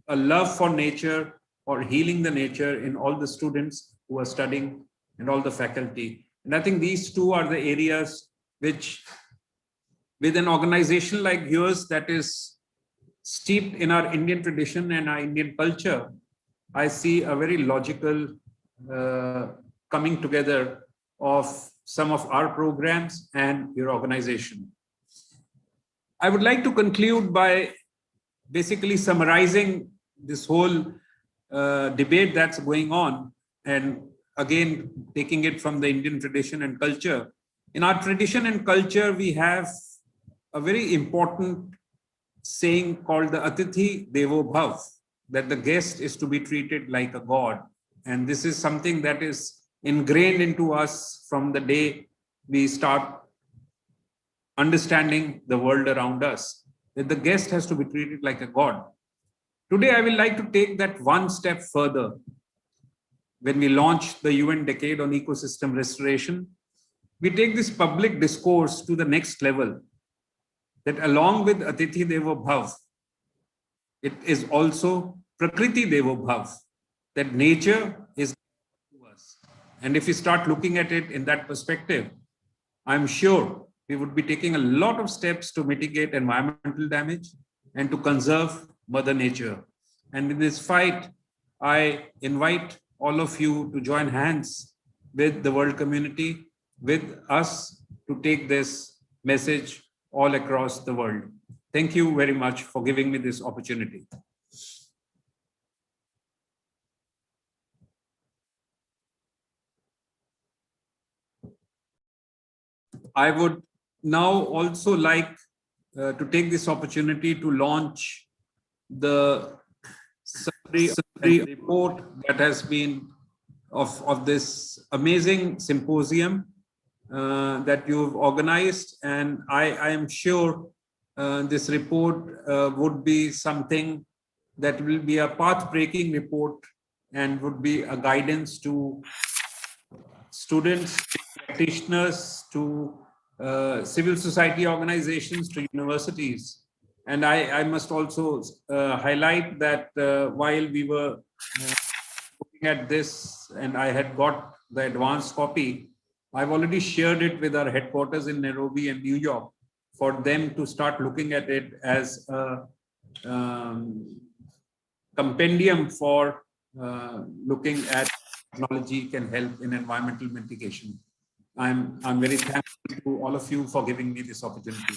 a love for nature or healing the nature in all the students who are studying and all the faculty. And I think these two are the areas which, with an organization like yours that is steeped in our Indian tradition and our Indian culture, I see a very logical coming together of some of our programs and your organization. I would like to conclude by basically summarizing this whole debate that's going on, and again taking it from the Indian tradition and culture. In our tradition and culture, we have a very important saying called the Atithi Devo Bhav, that the guest is to be treated like a god. And this is something that is ingrained into us from the day we start understanding the world around us, that the guest has to be treated like a god. Today, I would like to take that one step further. When we launched the UN Decade on Ecosystem Restoration, we take this public discourse to the next level, that along with Atithi Devo Bhav, it is also Prakriti Devo Bhav, that nature is to us. And if we start looking at it in that perspective, I'm sure we would be taking a lot of steps to mitigate environmental damage and to conserve Mother Nature. And in this fight, I invite all of you to join hands with the world community, with us, to take this message all across the world. Thank you very much for giving me this opportunity. I would now also like to take this opportunity to launch the summary report that has been of this amazing symposium that you've organized. And I am sure this report would be something that will be a path-breaking report and would be a guidance to students, practitioners, to civil society organizations, to universities. And I must also highlight that while we were looking at this and I had got the advanced copy, I've already shared it with our headquarters in Nairobi and New York for them to start looking at it as a compendium for looking at technology can help in environmental mitigation. I'm very thankful to all of you for giving me this opportunity.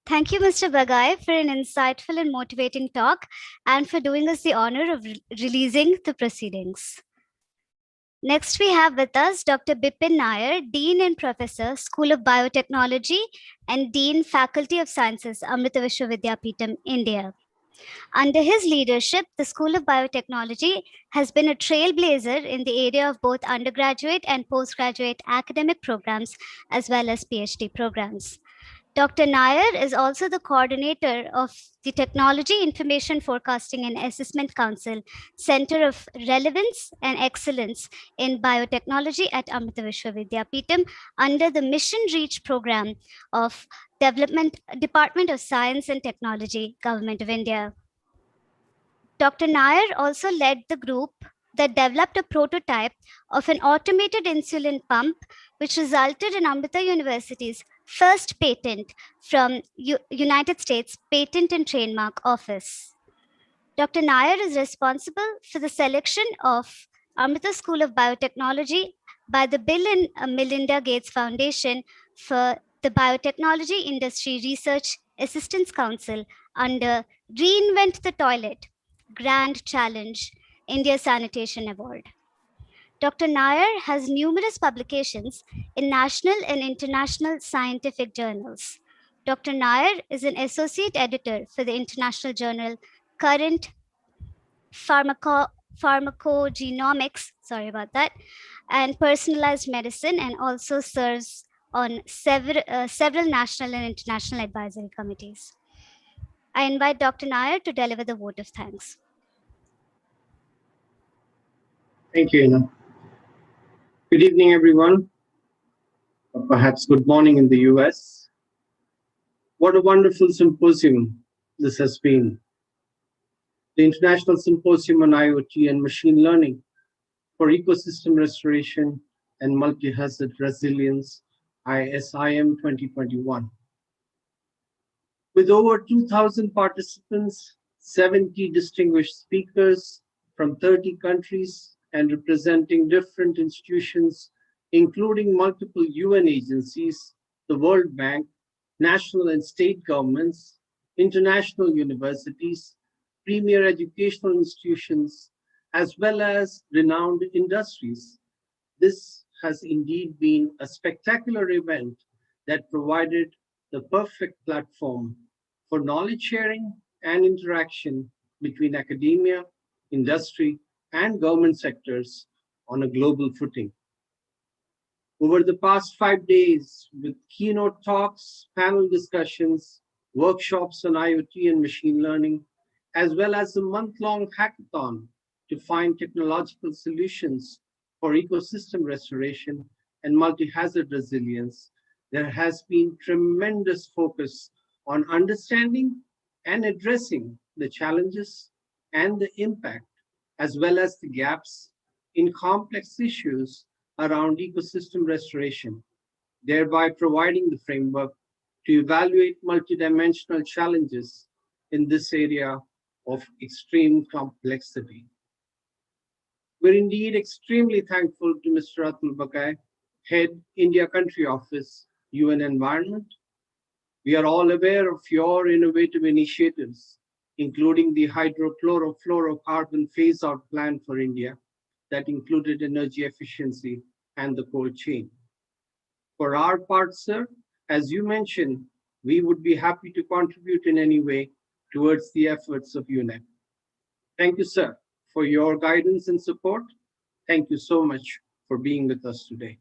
Thank you, Mr. Bagai, for an insightful and motivating talk and for doing us the honor of releasing the proceedings. Next, we have with us Dr. Bipin Nair, Dean and Professor, School of Biotechnology and Dean, Faculty of Sciences, Amrita Sri, India. Under his leadership, the School of Biotechnology has been a trailblazer in the area of both undergraduate and postgraduate academic programs, as well as PhD programs. Dr. Nair is also the coordinator of the Technology Information Forecasting and Assessment Council, Center of Relevance and Excellence in Biotechnology at Amrita Vishwavidyapeetham under the Mission Reach program of Department of Science and Technology, Government of India. Dr. Nair also led the group that developed a prototype of an automated insulin pump, which resulted in Amrita University's first patent from United States Patent and Trademark Office. Dr. Nair is responsible for the selection of Amrita School of Biotechnology by the Bill and Melinda Gates Foundation for the Biotechnology Industry Research Assistance Council under Reinvent the Toilet Grand Challenge India Sanitation Award. Dr. Nair has numerous publications in national and international scientific journals. Dr. Nair is an associate editor for the international journal Current Pharmacogenomics, sorry about that, and Personalized Medicine, and also serves on several national and international advisory committees. I invite Dr. Nair to deliver the vote of thanks. Thank you, Ina. Good evening, everyone. Or perhaps good morning in the US. What a wonderful symposium this has been. The International Symposium on IoT and Machine Learning for Ecosystem Restoration and Multihazard Resilience, ISIM 2021. With over 2,000 participants, 70 distinguished speakers from 30 countries, and representing different institutions, including multiple UN agencies, the World Bank, national and state governments, international universities, premier educational institutions, as well as renowned industries. This has indeed been a spectacular event that provided the perfect platform for knowledge sharing and interaction between academia, industry, and government sectors on a global footing. Over the past 5 days, with keynote talks, panel discussions, workshops on IoT and machine learning, as well as a month-long hackathon to find technological solutions for ecosystem restoration and multi-hazard resilience, there has been tremendous focus on understanding and addressing the challenges and the impact, as well as the gaps in complex issues around ecosystem restoration, thereby providing the framework to evaluate multidimensional challenges in this area of extreme complexity. We're indeed extremely thankful to Mr. Atul Bagai, Head, India Country Office, UN Environment. We are all aware of your innovative initiatives, including the hydrochlorofluorocarbon phase-out plan for India that included energy efficiency and the cold chain. For our part, sir, as you mentioned, we would be happy to contribute in any way towards the efforts of UNEP. Thank you, sir, for your guidance and support. Thank you so much for being with us today.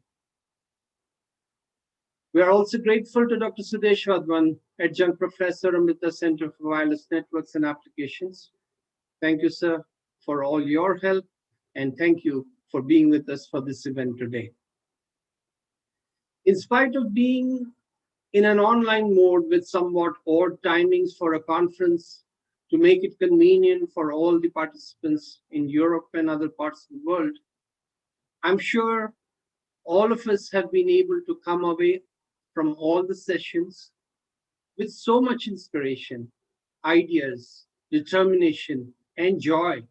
We are also grateful to Dr. Sudesh Vadvan, Adjunct Professor, Amrita Center for Wireless Networks and Applications. Thank you, sir, for all your help, and thank you for being with us for this event today. In spite of being in an online mode with somewhat odd timings for a conference to make it convenient for all the participants in Europe and other parts of the world, I'm sure all of us have been able to come away from all the sessions with so much inspiration, ideas, determination, and joy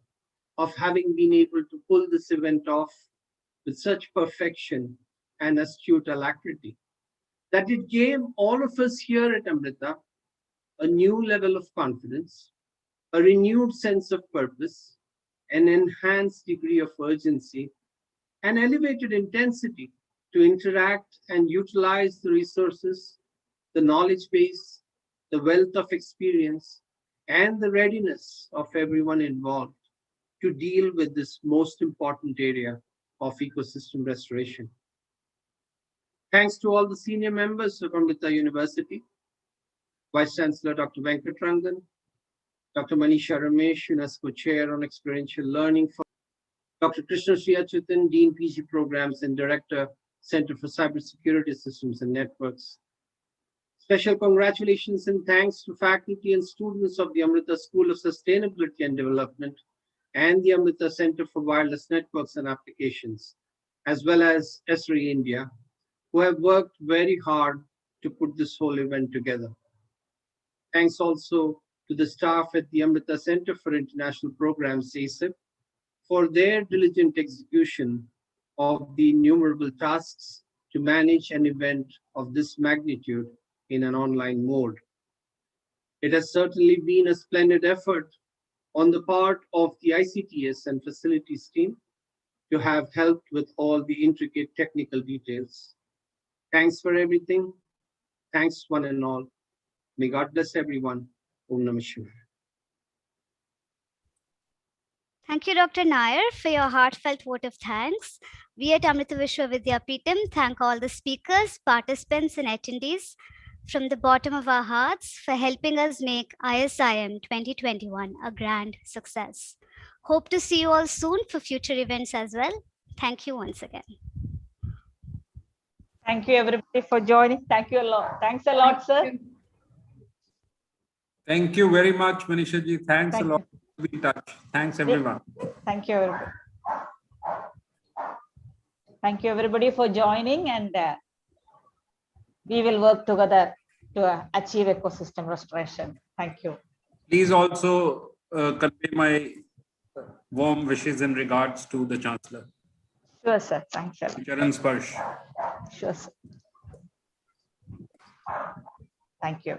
of having been able to pull this event off with such perfection and astute alacrity, that it gave all of us here at Amrita a new level of confidence, a renewed sense of purpose, an enhanced degree of urgency, an elevated intensity to interact and utilize the resources, the knowledge base, the wealth of experience, and the readiness of everyone involved to deal with this most important area of ecosystem restoration. Thanks to all the senior members of Amrita University, Vice Chancellor Dr. Venkatrangan, Dr. Manisha Ramesh, UNESCO Chair on Experiential Learning, Dr. Krishna Sri Achyutan, Dean PG Programs and Director, Center for Cybersecurity Systems and Networks. Special congratulations and thanks to faculty and students of the Amrita School of Sustainability and Development and the Amrita Center for Wireless Networks and Applications, as well as ESRI India, who have worked very hard to put this whole event together. Thanks also to the staff at the Amrita Center for International Programs, ASIP, for their diligent execution of the innumerable tasks to manage an event of this magnitude in an online mode. It has certainly been a splendid effort on the part of the ICTS and facilities team to have helped with all the intricate technical details. Thanks for everything. Thanks one and all. May God bless everyone. Om Namah Shivaya. Thank you, Dr. Nair, for your heartfelt vote of thanks. We at Amrita Vidyapeetham thank all the speakers, participants, and attendees from the bottom of our hearts for helping us make ISIM 2021 a grand success. Hope to see you all soon for future events as well. Thank you once again. Thank you, everybody, for joining. Thank you a lot. Thanks a lot, sir. Thank you very much, Manisha ji. Thanks a lot. Be in touch. Thanks, everyone. Thank you, everybody. Thank you, everybody, for joining, and we will work together to achieve ecosystem restoration. Thank you. Please also convey my warm wishes and regards to the Chancellor. Sure, sir. Thanks, sir. Charan Sparsh. Sure, sir. Thank you.